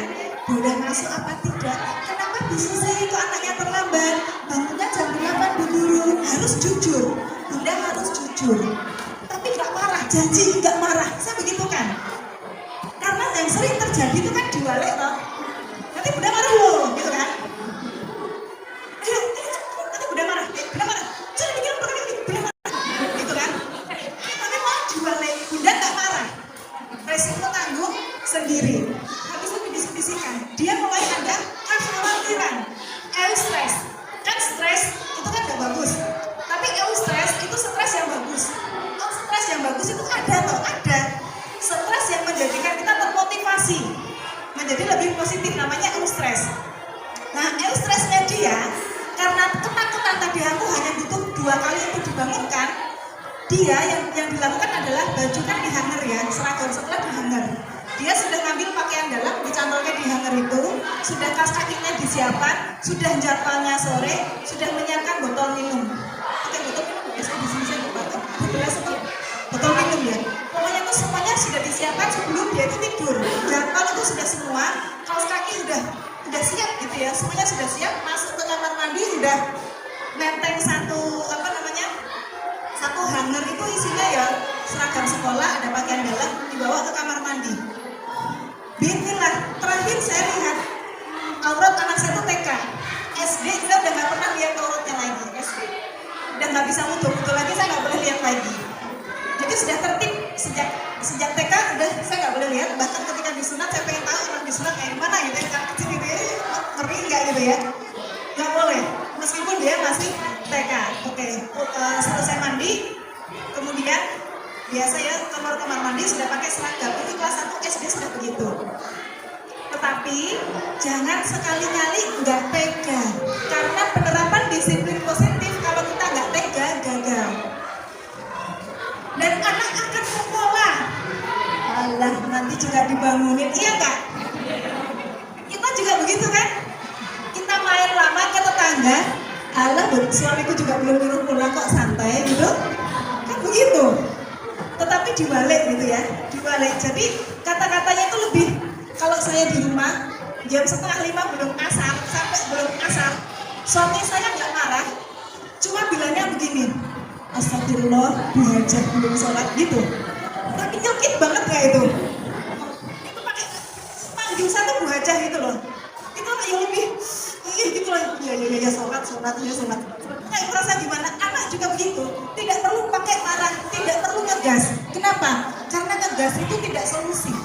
S1: boleh masuk apa tidak. Kenapa bisa sih kok anaknya terlambat? Bangunnya jam 8 dulu. Harus jujur. Bunda harus jujur. Tapi nggak marah, janji nggak marah. Saya begitu kan? Karena yang sering terjadi itu kan diwalek toh. Nanti bunda marah loh, gitu kan? Ayo, nanti bunda marah, bunda marah. Jangan bikin bunda marah, gitu kan? Tapi malah diwalek, bunda nggak marah. Resiko tanggung sendiri. Habis itu dibisik-bisikan. Dia mulai ada kekhawatiran, eustress. Kan stres itu kan nggak bagus. Tapi eustress itu stres yang bagus. Oh, stres yang bagus itu ada toh, ada. Stres yang menjadikan kita termotivasi menjadi lebih positif, namanya eustress. Nah, eustressnya dia karena ketakutan tadi aku hanya butuh 2 kali untuk dibangunkan. Dia yang dilakukan adalah baju kan dihanger ya, seragam setelah dihanger. Dia sudah ngambil pakaian dalam, dicantolkan di hanger itu, sudah kaos kakinya disiapkan, sudah jadwalnya sore, sudah menyiapkan botol minum. Oke, botol minum biasanya di sini saya lupa. Botol minum ya. Pokoknya itu semuanya sudah disiapkan sebelum dia itu tidur. Jadwal itu sudah semua, kaos kaki udah siap gitu ya, semuanya sudah siap. Masuk ke kamar mandi udah nenteng satu hanger itu isinya ya seragam sekolah, ada pakaian dalam, dibawa ke kamar mandi. Bismillah, terakhir saya lihat aurat anak saya itu TK. SD saya udah nggak pernah lihat auratnya lagi. SD udah nggak bisa mutu lagi, saya nggak boleh lihat lagi. Jadi sudah tertib sejak TK udah saya nggak boleh lihat. Bahkan ketika disunat saya pengen tahu orang disunat kayak mana gitu ya, kan kecil gitu ya, ngeri nggak gitu ya, nggak boleh. Meskipun dia masih TK. Oke, selesai mandi, kemudian biasa ya kamar mandi sudah pakai seragam. Ini kelas 1 SD sudah begitu. Tetapi jangan sekali-kali nggak tega, karena penerapan disiplin positif kalau kita nggak tega gagal. Dan anak akan sekolah. Allah, nanti juga dibangunin, iya nggak? Kita juga begitu kan? Kita main lama ke tetangga. Allah, suamiku juga belum pulang kok, santai gitu. Kan begitu. Tetapi dibalik gitu ya, dibalik. Jadi kata-katanya itu lebih, kalau saya di rumah jam 4:30 belum asar, sampai belum asar, suami saya nggak marah, cuma bilangnya begini, astagfirullah, dihajat belum sholat gitu. Tapi nyelkit banget nggak itu? Itu pakai panggil satu buhajah gitu loh. Itu yang lebih gitu loh, ya sholat. Kayak merasa gimana? Anak juga begitu. Tidak perlu pakai marah, tidak perlu ngegas. Kenapa? Karena ngegas itu tidak solusi.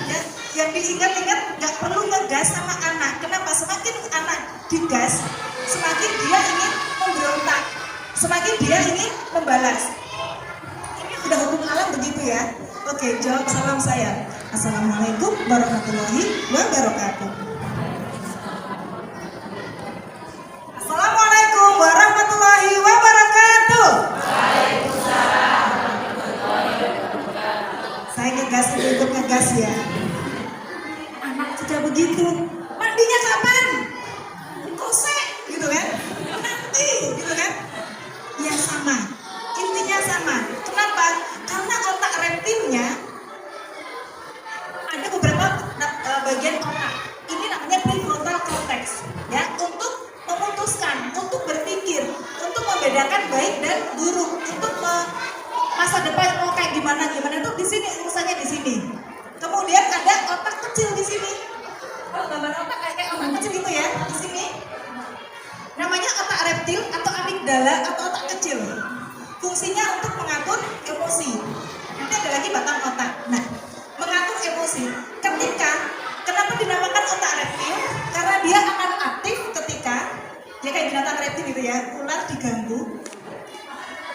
S1: Ya, yang diingat-ingat nggak perlu ngegas sama anak. Kenapa? Semakin anak digas, semakin dia ingin memberontak, semakin dia ingin membalas. Ini sudah hukum alam begitu ya. Oke, jawab salam saya. Assalamualaikum warahmatullahi wabarakatuh. Assalamualaikum warahmatullahi wabarakatuh. Saya ngegas untuk ngegas ya. Anak sudah begitu, mandinya kapan? Kosek gitu kan? Nanti gitu kan? Ya sama, intinya sama. Kenapa? Karena otak reptilnya ada beberapa bagian otak. Ini namanya prefrontal cortex ya, untuk memutuskan, untuk berpikir, untuk membedakan baik dan buruk, untuk masa depan mau kayak gimana itu di sini, urusannya di sini. Kemudian ada otak kecil di sini. Oh, gambar otak kayak otak kecil gitu ya, di sini. Namanya otak reptil atau amigdala atau otak kecil. Fungsinya untuk mengatur emosi. Nanti ada lagi batang otak. Nah, mengatur emosi. Kenapa dinamakan otak reptil? Karena dia akan aktif ketika ya kayak binatang reptil gitu ya, ular diganggu,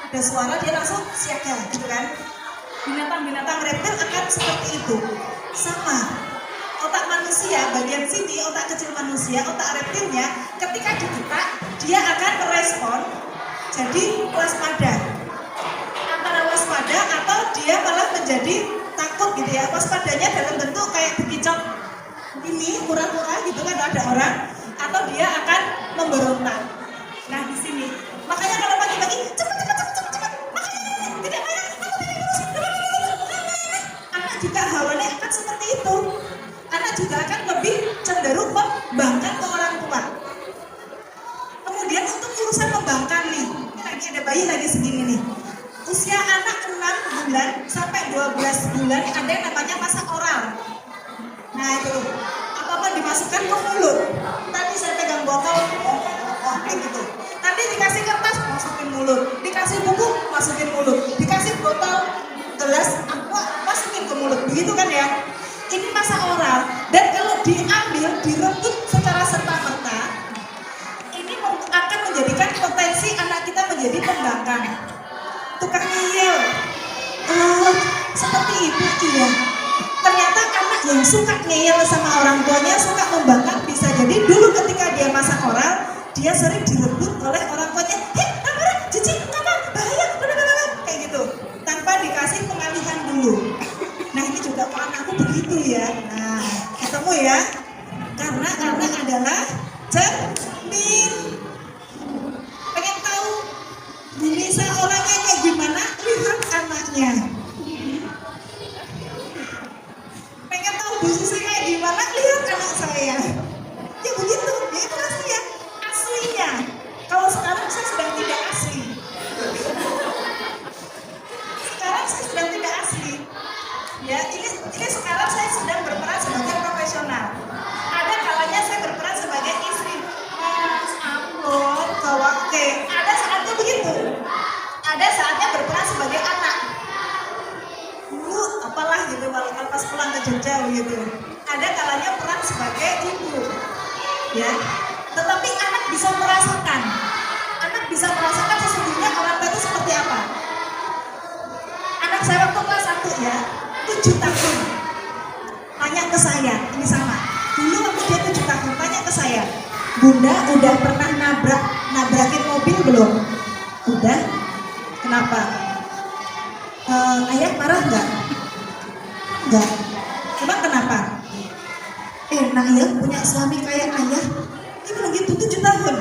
S1: ada suara dia langsung siaga gitu kan. Binatang-binatang reptil akan seperti itu. Sama otak manusia, bagian sini otak kecil manusia, otak reptilnya ketika didetak dia akan merespon jadi waspada, antara waspada atau dia malah menjadi takut gitu ya. Waspadanya dalam bentuk kayak bekicot ini pura-pura gitu kan, ada orang, atau dia akan memberontak. Nah di sini makanya kalau pagi-pagi cepat makanya tidak anak juga hawanya akan seperti itu. Anak juga akan lebih cenderung membangkang ke orang tua. bayi lagi segini nih. Usia anak 6 bulan sampai 12 bulan ada yang namanya masa oral. Nah itu apa-apa dimasukkan ke mulut. Tadi saya pegang botol, kayak gitu. Nanti dikasih kertas, masukin mulut. Dikasih buku, masukin mulut. Dikasih botol, gelas, aqua, masukin ke mulut. Begitu kan ya? Ini masa oral. Dan kalau diambil, direbut secara serta-merta, ini akan menjadikan potensi anak kita menjadi pembangkang. Tukang ngeyel. Seperti itu ya. Ternyata anak yang suka ngeyel sama orang tuanya, suka membangkang, bisa jadi dulu ketika dia masa oral, dia sering direbut oleh orang tuanya. Amara, cici, kakak, bahaya, kayak gitu. Tanpa dikasih pengalihan dulu. Nah ini juga kok anakku begitu ya. Nah ketemu ya. Karena anak adalah cermin. Pengen tahu bisa orangnya kayak gimana? Lihat anaknya. Pengen tahu Bu Susi kayak gimana? Lihat anak saya. Ya begitu, ya itu aslinya. Aslinya. Kalau sekarang saya sedang tidak asli. Sekarang saya sedang tidak asli. Ya, ini sekarang saya sedang berperan sebagai profesional. Ada kalanya saya berperan sebagai istri. Mas, ampun, oke. Ada saatnya begitu. Ada saatnya berperan sebagai anak. Dulu apalah gitu kalau pas pulang ke Jogja gitu. Ada kalanya peran sebagai ibu. Ya. Tetapi anak bisa merasakan. Anak bisa merasakan sesungguhnya orang tua itu seperti apa. Anak saya waktu kelas 1 ya, 7 tahun. Tanya ke saya, ini sama. Dulu waktu dia 7 tahun, tanya ke saya, Bunda udah pernah nabrakin mobil belum? Udah. Kenapa? Ayah marah nggak? Nggak. Emang kenapa? Enak ya punya suami kayak ayah. Dia bilang gitu 7 tahun.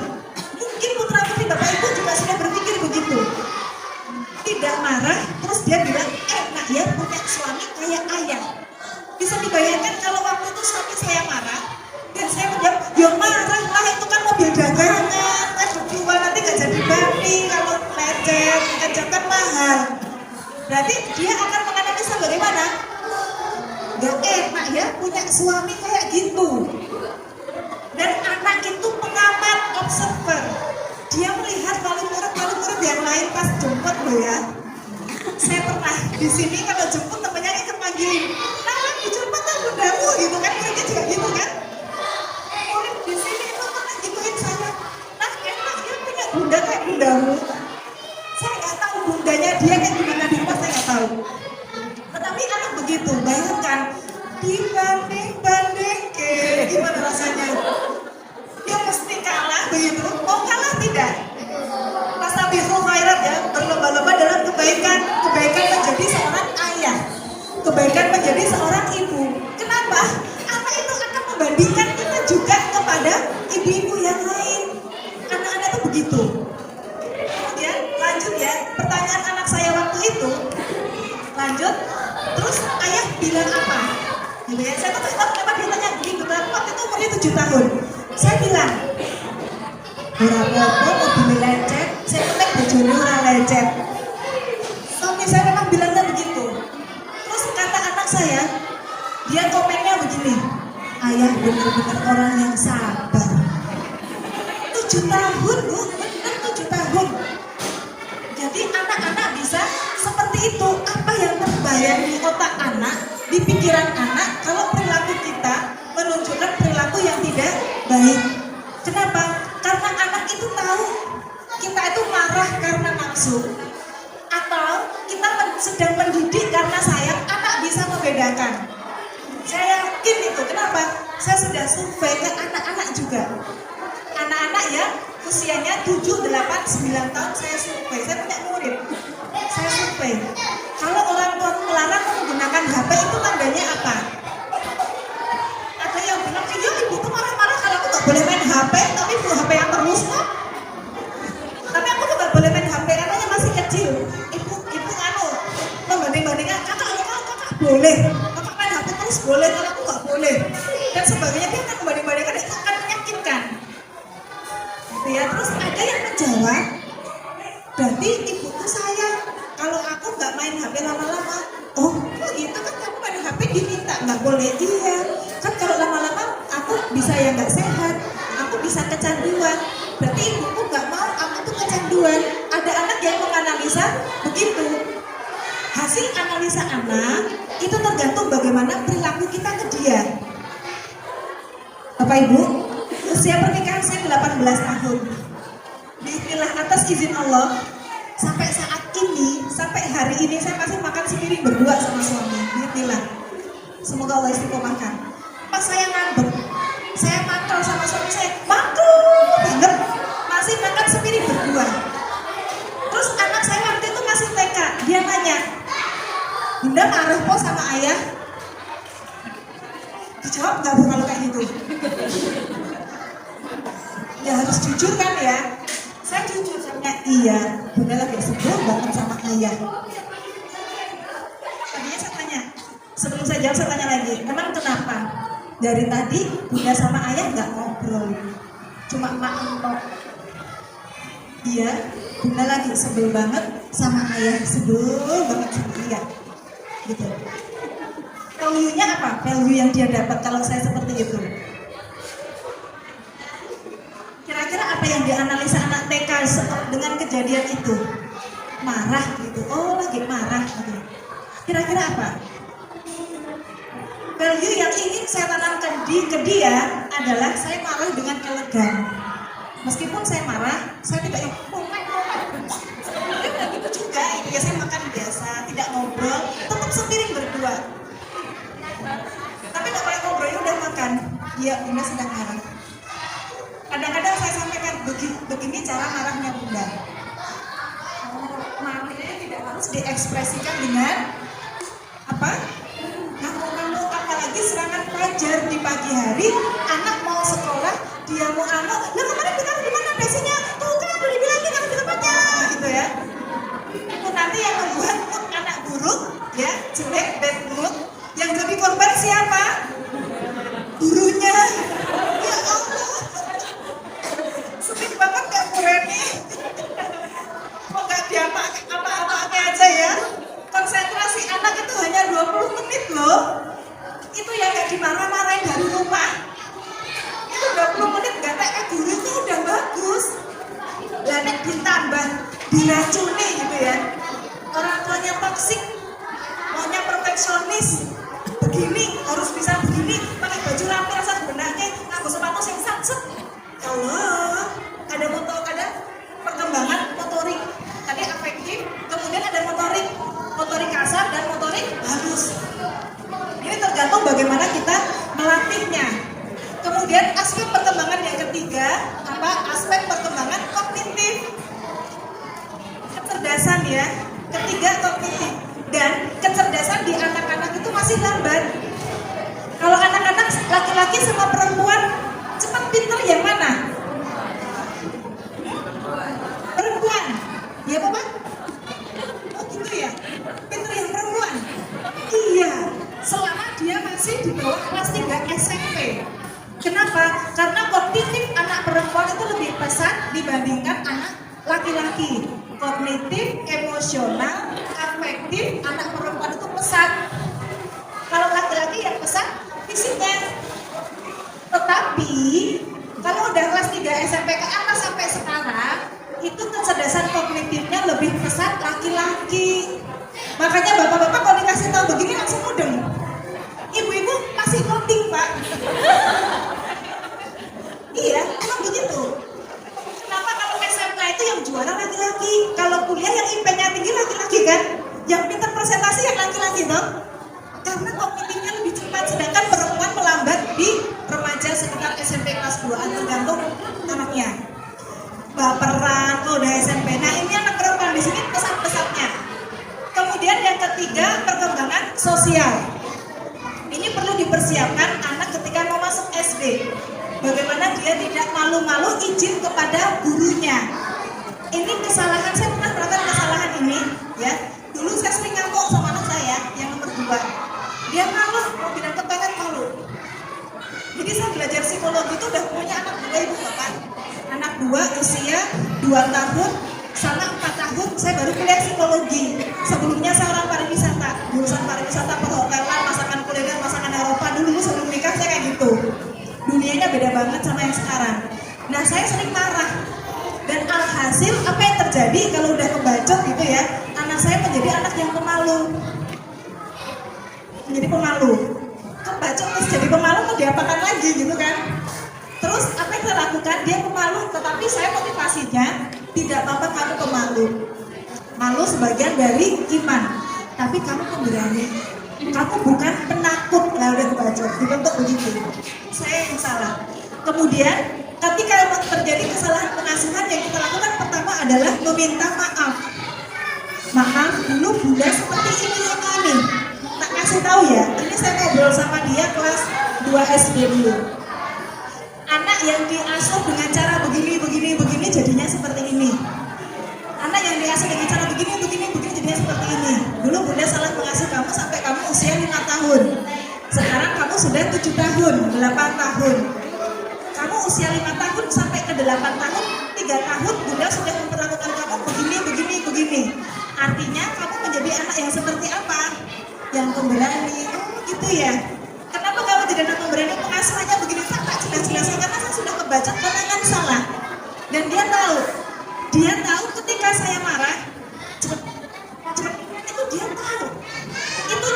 S1: Mungkin putra putri bapak ibu juga sudah berpikir begitu. Tidak marah, terus dia bilang enak ya punya suami kayak ayah. Bisa dibayangkan kalau waktu itu suami saya marah dan saya menjawab, ya marah lah itu kan mobil dagangan, kan dijual nanti gak jadi banding kalau lecet, lecet kan mahal. Berarti dia akan menganalisa bagaimana? Gak enak ya punya suami kayak gitu. Dan anak itu pengamat, observer. Dia melihat wali murid yang lain pas jemput loh ya. Saya pernah di sini kalau jemput temennya ikut manggilin, nah dijemput kan bundamu gitu kan, muridnya juga gitu kan. Murid di sini itu pernah gituin saya, nah enak dia punya bunda kayak bundamu. Saya nggak tahu bundanya dia kayak gimana di rumah, saya nggak tahu. Tetapi anak begitu, bayangkan dibanding gimana rasanya? Dia mesti kalah begitu, mau kalah tidak? Fastabiqul khairat ya, berlomba-lomba dalam kebaikan menjadi seorang ayah, kebaikan menjadi seorang ibu. Kenapa? Anak itu akan membandingkan kita juga kepada ibu-ibu yang lain. Anak-anak itu begitu. Kemudian lanjut ya, pertanyaan anak saya waktu itu, lanjut, terus ayah bilang apa? Gitu ya, saya tuh tahu kenapa dia tanya begitu, karena waktu itu umurnya 7 tahun. Saya bilang, berapa mobil lecet, saya penting bojone ora lecet. Suami saya memang bilangnya begitu. Terus kata anak saya, dia komennya begini, ayah benar-benar orang yang sabar. 7 tahun bu, benar 7 tahun. Jadi anak-anak bisa seperti itu. Apa yang terbayang di otak anak, di pikiran anak, kalau perilaku kita menunjukkan perilaku yang tidak baik. Kenapa? Karena anak itu tahu kita itu marah karena nafsu atau kita sedang mendidik karena sayang. Anak bisa membedakan. Saya yakin itu. Kenapa? Saya sudah survei ke anak-anak juga. Anak-anak ya usianya 7, 8, 9 tahun saya survei. Saya punya murid. Saya survei. Kalau orang tua melarang menggunakan HP itu tandanya apa? Ada yang bilang, iya ibu tuh marah-marah kalau aku gak boleh main HP, tapi itu HP yang terus kok. Tapi aku tuh gak boleh main HP, anaknya masih kecil. Ibu anu, membanding-bandingkan, kakak boleh. Kakak main HP terus boleh, kalau aku gak boleh. Dan sebagainya, dia akan membanding-bandingkan, itu akan menyakitkan. Gitu ya, terus ada yang menjawab, berarti nggak boleh. Iya, kan kalau lama-lama aku bisa yang nggak sehat, aku bisa kecanduan. Berarti ibuku nggak mau aku tuh kecanduan. Ada anak yang menganalisa begitu. Hasil analisa anak itu tergantung bagaimana perilaku kita ke dia. Bapak Ibu, usia pernikahan saya 18 tahun. Bismillah, atas izin Allah, sampai saat ini, sampai hari ini saya masih makan sepiring berdua sama suami. Bismillah. Semoga Allah istiqomahkan. Pas saya ngambek, saya mantel sama suami saya, mantel banget, masih makan sepiring berdua. Terus anak saya waktu itu masih TK, dia nanya, Bunda marah kok sama ayah? Dijawab nggak Bu kalau kayak gitu? Ya harus jujur kan ya. Saya jujur, saya iya, Bunda lagi sebel banget sama ayah. Tadinya saya tanya, sebelum saya jawab saya tanya lagi, emang kenapa? Dari tadi Bunda sama ayah nggak ngobrol, cuma mak. Iya, Bunda lagi sebel banget sama ayah, sebel banget sama ayah. Gitu. Value-nya apa? Value yang dia dapat kalau saya seperti itu. Kira-kira apa yang dianalisa anak TK dengan kejadian itu? Marah gitu. Oh, lagi marah gitu. Kira-kira apa? Value yang ingin saya tanamkan ke dia adalah saya marah dengan elegan. Meskipun saya marah, saya tidak yang gitu juga. Itu ya, saya makan biasa, tidak ngobrol, tetap sepiring berdua. Tapi kalau kayak ngobrolnya udah makan, iya Bunda sedang marah. Kadang-kadang saya sampaikan begini cara marahnya Bunda. Marahnya tidak harus diekspresikan dengan apa? Ngamuk-ngamuk, apalagi serangan fajar di pagi hari, anak mau sekolah, dia mau anak, nah kemarin kita di mana basinya? Tuh kan udah dibilangin harus di tempatnya, gitu ya. Itu nanti yang membuat mood anak buruk, ya, jelek, bad mood. Yang jadi korban siapa? Gurunya. Ya Allah. Sedih banget gak Bu Reni? Kok gak apa-apa aja ya? Konsentrasi anak itu hanya 20 menit loh. Itu yang gak dimarah-marahin dari rumah. Itu 20 menit gak TK guru itu udah bagus. Dan ditambah diracuni gitu ya. Orang tuanya toksik, maunya perfeksionis. Begini, harus bisa begini, pakai baju rapi rasa benaknya, nganggo sepatu sing satset. Allah, ada perkembangan motorik. Tadi afektif, kemudian ada motorik kasar dan motorik halus. Ini tergantung bagaimana kita melatihnya. Kemudian aspek perkembangan yang ketiga, aspek perkembangan kognitif. Kecerdasan ya, ketiga kognitif. Dan kecerdasan di anak-anak itu masih lambat. Kalau anak-anak laki-laki sama perempuan cepat pinter yang mana? Perempuan. Ya Bapak? Oh gitu ya? Pinter yang perempuan? Iya. Selama dia masih di bawah kelas 3 SMP. Kenapa? Karena kognitif anak perempuan itu lebih pesat dibandingkan anak laki-laki. Kognitif, emosional, afektif, anak perempuan itu pesat. Kalau laki-laki yang pesat fisiknya. Tetapi kalau udah kelas 3 SMP ke atas sampai sekarang, itu kecerdasan kognitifnya lebih pesat laki-laki. Makanya bapak-bapak kalau dikasih tahu begini langsung mudeng. Ibu-ibu masih loading Pak. Iya, emang begitu. Kenapa kalau SMK itu yang juara laki-laki, kalau kuliah yang IP-nya tinggi laki-laki kan, yang pintar presentasi yang laki-laki dong. Karena kognitifnya lebih cepat, sedangkan perempuan melambat di remaja sekitar SMP kelas 2-an, tergantung anaknya. Baperan kalau udah SMP. Nah ini anak perempuan di sini pesat-pesatnya. Kemudian yang ketiga, perkembangan sosial. Ini perlu dipersiapkan anak ketika mau masuk SD. Bagaimana dia tidak malu-malu izin kepada gurunya. Ini kesalahan, saya pernah melakukan kesalahan ini ya. Dulu saya sering ngambek sama anak saya yang nomor 2. Dia malu, mau bilang ke toilet malu. Jadi saya belajar psikologi itu udah punya anak 2 ibu bapak. Anak 2 usia 2 tahun sama 4 tahun saya baru kuliah psikologi. Sebelumnya saya orang pariwisata, jurusan pariwisata perhotelan, masakan kuliner, masakan
S5: banget sama yang sekarang. Nah, saya sering marah. Dan alhasil apa yang terjadi kalau udah kebacot gitu ya, anak saya menjadi anak yang pemalu. Menjadi pemalu. Kebacot terus jadi pemalu mau diapakan lagi gitu kan. Terus apa yang saya lakukan? Dia pemalu, tetapi saya motivasinya tidak apa-apa kamu pemalu. Malu sebagian dari iman, tapi kamu pemberani. Kamu bukan penakut. Lah udah kebacot, dibentuk begitu. Saya yang salah. Kemudian ketika terjadi kesalahan pengasuhan, yang kita lakukan pertama adalah meminta maaf. Maaf, dulu bunda seperti ini. Tak kasih tahu ya, ini saya ngobrol sama dia kelas 2 SD dulu. Anak yang diasuh dengan cara begini jadinya seperti ini. Anak yang diasuh dengan cara begini jadinya seperti ini. Dulu bunda salah mengasuh kamu sampai kamu usia 5 tahun. Sekarang kamu sudah 7 tahun, 8 tahun. Kamu usia 5 tahun sampai ke 8 tahun, 3 tahun bunda sudah memperlakukan kamu begini. Artinya kamu menjadi anak yang seperti apa? Yang pemberani. Oh gitu ya. Kenapa kamu jadi anak pemberani? Pengasuhannya begini, tak jelas-jelasnya karena saya sudah kebaca kenangan salah. Dan dia tahu ketika saya marah, cepet, itu dia tahu. Itu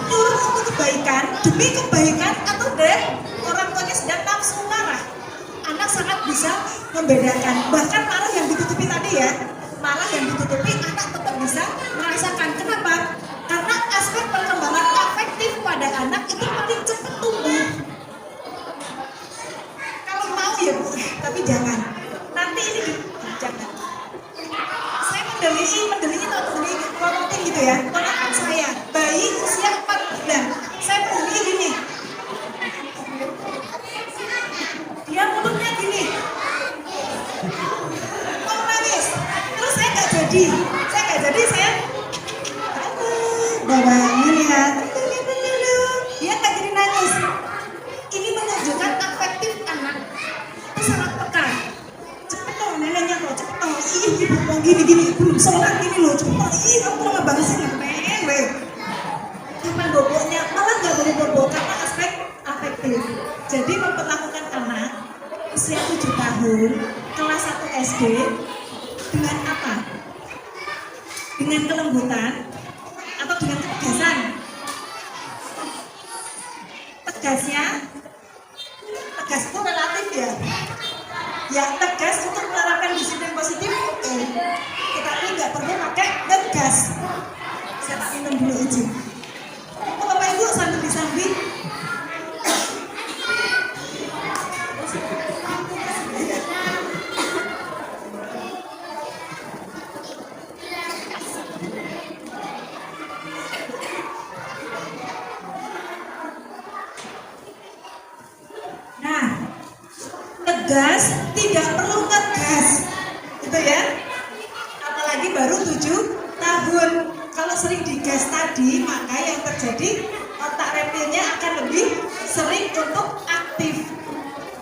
S5: nyuruh untuk kebaikan, demi kebaikan atau dari orang tuanya sedang nafsu marah. Anak sangat bisa membedakan. Bahkan marah yang ditutupi tadi ya, marah yang ditutupi anak tetap bisa merasakan. Kenapa? Karena aspek perkembangan afektif pada anak itu paling cepat tumbuh. Kalau mau ya bu, tapi jangan. Nanti ini jangan. Saya mendelihi ngomongin gitu ya. Ponakan saya, bayi usia 4 bulan. Saya mendelihi gini. Dia mulutnya gini. Mau nangis. Terus saya nggak jadi. Saya bawa ini ya. Dia nggak jadi nangis. Ini menunjukkan afektif anak itu sangat peka. Cepet dong neneknya loh, cepet dong. Ibu mau gini, belum sholat gini loh, cepet dong. Kamu lama banget sih ngapain, weh. Kapan boboknya, malah nggak boleh bobok karena aspek afektif. Jadi memperlakukan anak usia 7 tahun, kelas 1 SD dengan apa? Dengan kelembutan atau dengan ketegasan? Tegas itu relatif ya. Ya tegas untuk menerapkan disiplin positif, oke. Tetapi nggak perlu pakai tegas. Saya tak minum dulu izin. Bapak Ibu sambil disambil. Tegas, tidak perlu ngegas gitu ya, apalagi baru 7 tahun. Kalau sering digas tadi, maka yang terjadi otak reptilnya akan lebih sering untuk aktif.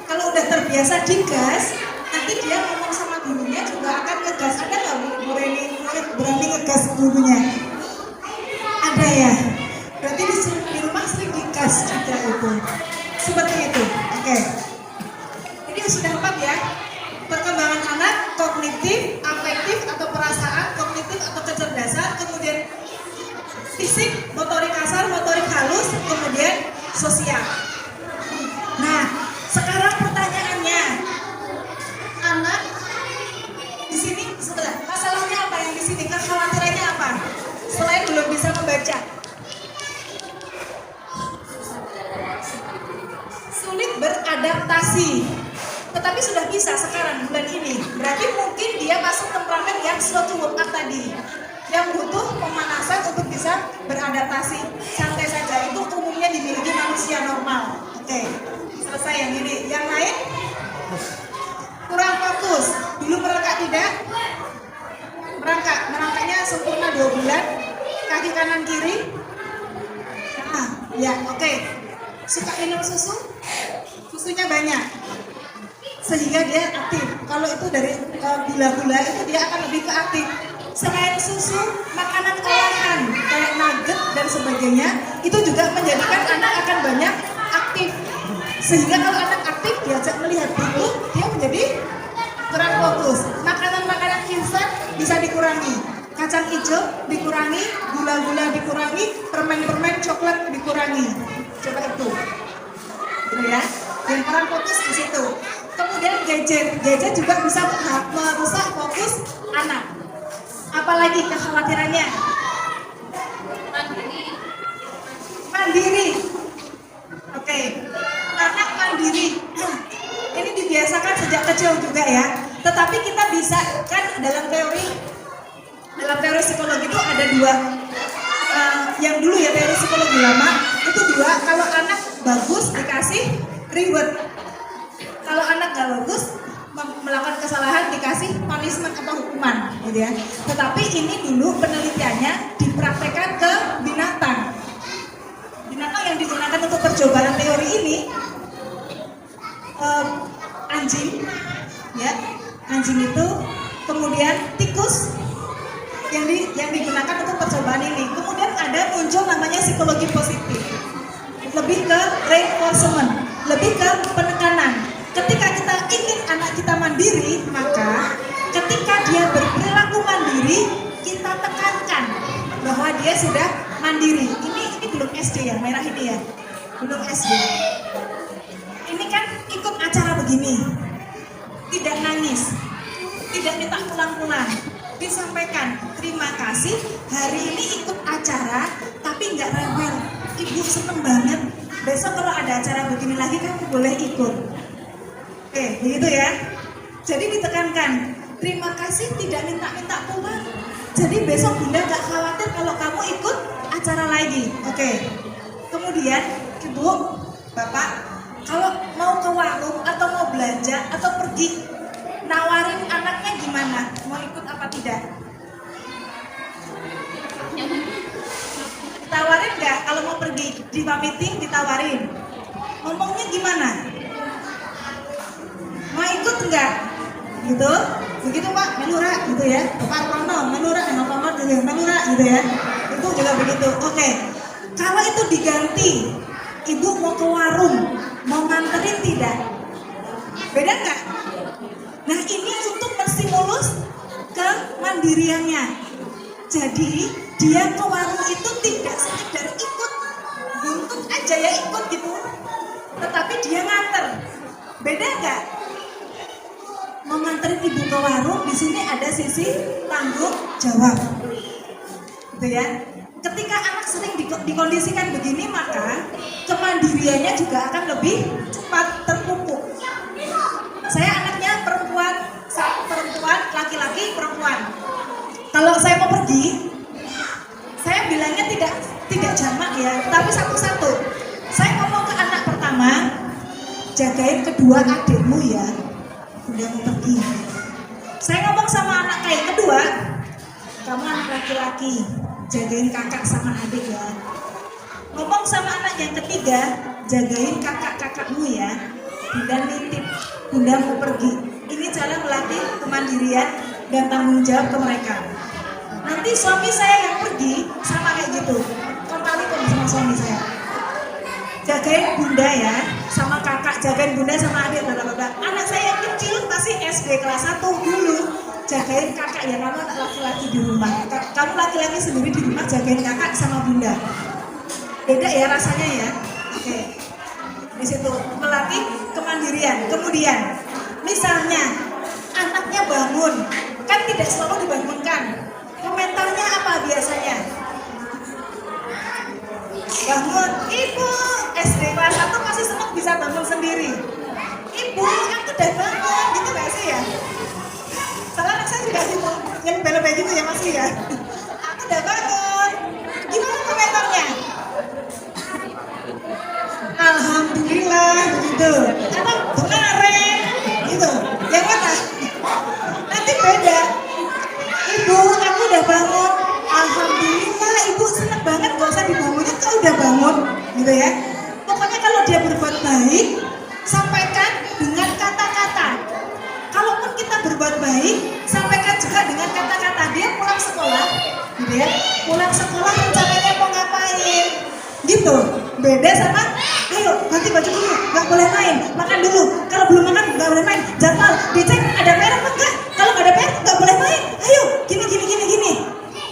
S5: Kalau udah terbiasa digas, nanti dia ngomong sama gurunya juga akan ngegas. Ada nggak berani ngegas gurunya? Ada ya, berarti di rumah sering digas juga itu, seperti itu. Oke. Ini sudah 4 ya. Perkembangan anak, kognitif, afektif atau perasaan, kognitif atau kecerdasan, kemudian fisik, motorik kasar, motorik halus, kemudian sosial. Nah, sekarang pertanyaannya, anak di sini sebelah, masalahnya apa yang di sini? Kekhawatirannya apa? Selain belum bisa membaca, sulit beradaptasi. Tetapi sudah bisa sekarang bulan ini. Berarti mungkin dia masuk temperamen yang slow to warm up tadi, yang butuh pemanasan untuk bisa beradaptasi. Santai saja, itu umumnya dimiliki manusia normal. Oke, selesai yang ini. Yang lain kurang fokus. Dulu merangkak tidak? Merangkaknya sempurna 2 bulan. Kaki kanan kiri. Ya oke. Suka minum susu? Susunya banyak sehingga dia aktif. Kalau itu dari gula-gula itu dia akan lebih ke aktif. Selain susu, makanan olahan kayak nugget dan sebagainya itu juga menjadikan anak akan banyak aktif. Sehingga kalau anak aktif diajak melihat buku, dia menjadi kurang fokus. Makanan-makanan instan bisa dikurangi, kacang hijau dikurangi, gula-gula dikurangi, permen-permen coklat dikurangi. Coba itu, gitu ya. Yang kurang fokus di situ. Kemudian gadget juga bisa merusak fokus anak. Apalagi kekhawatirannya? Mandiri. Oke, anak mandiri. Ini dibiasakan sejak kecil juga ya. Tetapi kita bisa kan dalam teori psikologi itu ada dua. Yang dulu ya teori psikologi lama itu dua. Kalau anak bagus dikasih reward. Kalau anak gak bagus melakukan kesalahan dikasih punishment atau hukuman, gitu ya. Tetapi ini dulu penelitiannya dipraktekkan ke binatang. Binatang yang digunakan untuk percobaan teori ini anjing, ya, anjing itu, kemudian tikus yang digunakan untuk percobaan ini. Kemudian ada muncul namanya psikologi positif, lebih ke reinforcement, lebih ke penekanan. Ketika kita ingin anak kita mandiri, maka ketika dia berperilaku mandiri, kita tekankan bahwa dia sudah mandiri. Ini belum SD ya, merah ini ya, belum SD. Ini kan ikut acara begini, tidak nangis, tidak minta pulang-pulang, disampaikan terima kasih hari ini ikut acara, tapi nggak rewel. Ibu seneng banget. Besok kalau ada acara begini lagi kamu boleh ikut. Oke, begitu ya. Jadi ditekankan, terima kasih tidak minta-minta pulang. Jadi besok bunda gak khawatir kalau kamu ikut acara lagi. Oke. Kemudian ibu, bapak, kalau mau ke warung atau mau belanja atau pergi, nawarin anaknya gimana? Mau ikut apa tidak? Ditawarin nggak? Kalau mau pergi di meeting ditawarin. Ngomongnya gimana? Mau ikut enggak? Gitu, begitu Pak, menura gitu ya. Pak Rono, menura, gitu ya, menura gitu ya. Itu juga begitu. Oke, kalau itu diganti, ibu mau ke warung, mau nganterin tidak? Beda enggak? Nah ini untuk menstimulus kemandiriannya. Jadi dia ke warung itu tidak sekedar ikut, buntut aja ya ikut gitu, tetapi dia nganter. Beda enggak? Mau nganterin ibu ke warung, di sini ada sisi tanggung jawab, gitu ya. Ketika anak sering dikondisikan begini, maka kemandiriannya juga akan lebih cepat terpupuk. Saya anaknya perempuan, laki-laki, perempuan. Kalau saya mau pergi, saya bilangnya tidak jamak ya, tapi satu-satu. Saya ngomong ke anak pertama, jagain kedua adikmu ya. Udah mau pergi. Saya ngomong sama anak kayak kedua, kamu anak laki-laki, jagain kakak sama adik ya. Ngomong sama anak yang ketiga, jagain kakak-kakakmu ya. Bunda nitip, bunda mau pergi. Ini cara melatih kemandirian dan tanggung jawab ke mereka. Nanti suami saya yang pergi sama kayak gitu, kembali sama suami saya. Jagain bunda ya, sama kakak, jagain bunda sama adik, blablabla. Anak saya yang kecil masih SD kelas 1 dulu, jagain kakak ya, kamu anak laki-laki di rumah. Kamu laki-laki sendiri di rumah jagain kakak sama bunda. Beda ya rasanya ya. Oke. Di situ melatih kemandirian. Kemudian, misalnya anaknya bangun, kan tidak selalu dibangunkan. Komentarnya apa biasanya? Bangun, ibu. SD kelas 1 masih senang bisa bangun sendiri. Ibu, aku udah bangun, gitu gak sih ya? Soalnya anak saya juga gitu, yang bela-bela gitu ya masih ya. Aku udah bangun. Gimana komentarnya? Alhamdulillah, gitu. Atau benar gitu. Yang mana? Nanti beda. Ibu, aku udah bangun. Alhamdulillah, ibu senang banget, gak usah dibangunin, kau udah bangun, gitu ya. Pokoknya kalau dia berbuat baik, sampaikan dengan kata-kata. Kalaupun kita berbuat baik, sampaikan juga dengan kata-kata. Dia pulang sekolah, gitu ya. Pulang sekolah rencananya mau ngapain, gitu. Beda sama, ayo ganti baju dulu, nggak boleh main, makan dulu. Kalau belum makan nggak boleh main. Jadwal dicek ada PR apa enggak? Kalau nggak ada PR nggak boleh main. Ayo, gini.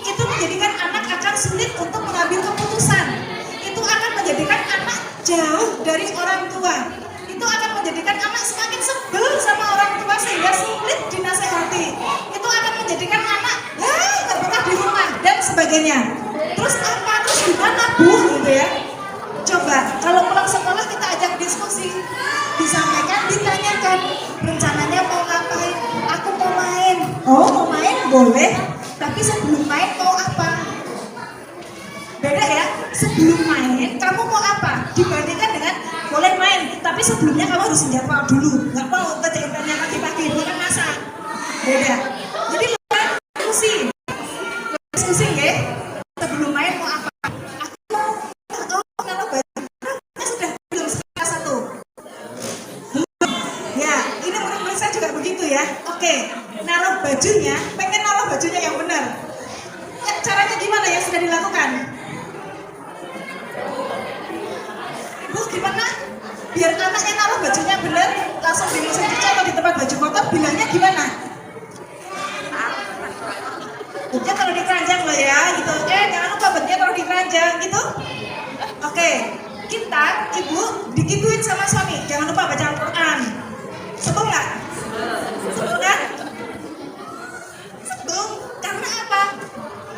S5: Itu menjadikan anak akan sulit untuk mengambil keputusan. Itu akan menjadikan anak jauh dari orang tua. Itu akan menjadikan anak semakin sebel sama orang tua sehingga sulit dinasehati. Itu akan menjadikan anak nggak betah di rumah dan sebagainya. Terus apa? Terus gimana Bu? Gitu ya. Coba kalau pulang sekolah kita ajak diskusi, disampaikan, ditanyakan rencananya mau ngapain. Aku mau main. Oh mau main boleh, tapi sebelum main mau apa? Beda ya. Sebelum main kamu mau apa? Dibandingkan dengan boleh main, tapi sebelumnya kamu harus menjadwal dulu. Nggak mau kejahitannya pagi-pagi, bukan masak. Beda. Jadi diskusi ya. Sebelum main mau apa? Aku mau naruh baju. Sudah belum kelas 1. Ya, ini murid-murid saya juga begitu ya. Oke, naruh bajunya, pengen naruh bajunya yang benar. Ya, caranya gimana yang sudah dilakukan? Bu, gimana? Biar anaknya naruh bajunya benar, langsung di mesin cuci atau di tempat baju kotor, bilangnya gimana? Bajunya taruh di keranjang loh ya, gitu. Jangan lupa bajunya taruh di keranjang, gitu. Oke, kita, ibu, digituin sama suami, jangan lupa baca Al-Quran. Sebel nggak? Sebel kan? Sebel, karena apa?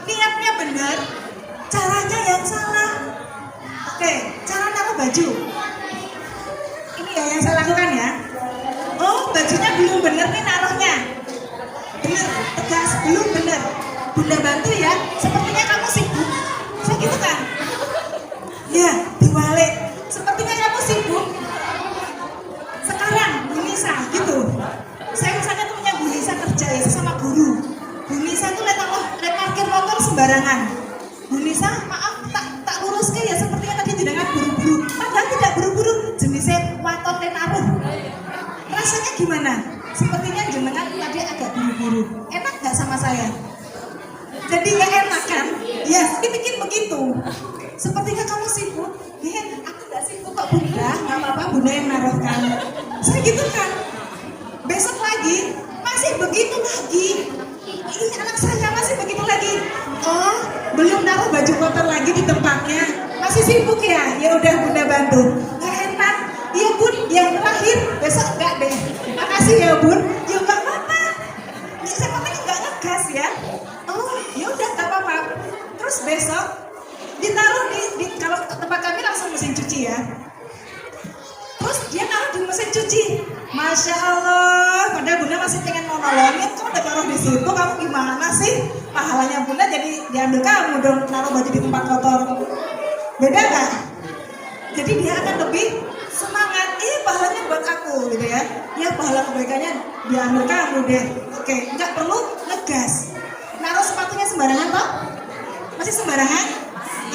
S5: Niatnya benar, caranya yang salah. Oke, cara naruh baju. Ini ya yang saya lakukan ya. Oh, bajunya belum bener nih naruhnya. Bener, tegas, belum bener. Bunda bantu ya, sepertinya kamu sibuk. Saya gitu kan? Ya, diwalik. Sepertinya kamu sibuk. Sekarang, Bu Nisa, gitu. Saya misalnya punya Bu Nisa kerja ya, sama guru. Bu Nisa tuh lihat parkir motor sembarangan. Bu Nisa, maaf, tak lurus ke ya, sepertinya tadi jenengan buru-buru. Padahal tidak buru-buru, jenisnya watot naruh. Rasanya gimana? Sepertinya jenengan tadi agak buru-buru. Enak nggak sama saya? Jadi nggak enak kan? Ya, dipikir begitu. Sepertinya kamu sibuk. Aku nggak sibuk kok Bunda. Nggak apa-apa Bunda yang naruhkan. Saya gitu kan. Besok lagi masih begitu lagi. Ini anak saya masih begitu lagi. Oh, belum naruh baju kotor lagi di tempatnya. Masih sibuk ya? Ya udah Bunda bantu. Nggak enak. Iya Bun, yang terakhir besok enggak deh. Makasih ya Bun. Ya nggak apa-apa. Ya, saya penting nggak ngegas ya. Oh, ya udah nggak apa-apa. Terus besok ditaruh di kalau tempat kami langsung mesin cuci ya. Terus dia naruh di mesin cuci. Masya Allah, padahal Bunda masih pengen mau nolongin, kok udah taruh di situ, kamu gimana sih? Pahalanya Bunda jadi diambil kamu dong, naruh baju di tempat kotor. Beda nggak? Jadi dia akan lebih semangat, pahalanya buat aku gitu ya. Ya pahala kebaikannya diambil kamu deh. Oke, nggak perlu ngegas. Naruh sepatunya sembarangan toh? Masih sembarangan?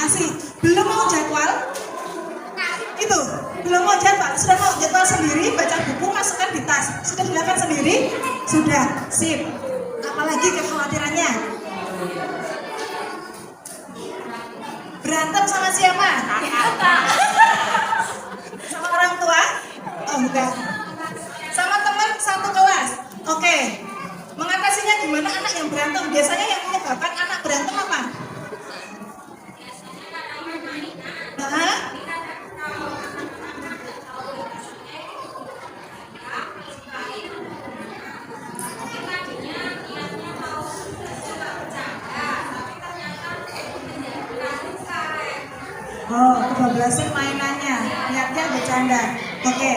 S5: Masih. Belum mau jadwal? Itu, belum mau jadwal. Sudah mau jadwal sendiri, baca buku, masukkan di tas. Sudah dilakukan sendiri? Sudah, sip. Apalagi kekhawatirannya? Berantem sama siapa? Sama orang tua? Oh enggak. Sama teman satu kelas? Oke. Mengatasinya gimana anak yang berantem? Biasanya yang menyebabkan anak berantem apa? Nah, oh, kebablasan mainannya, niatnya bercanda. Oke.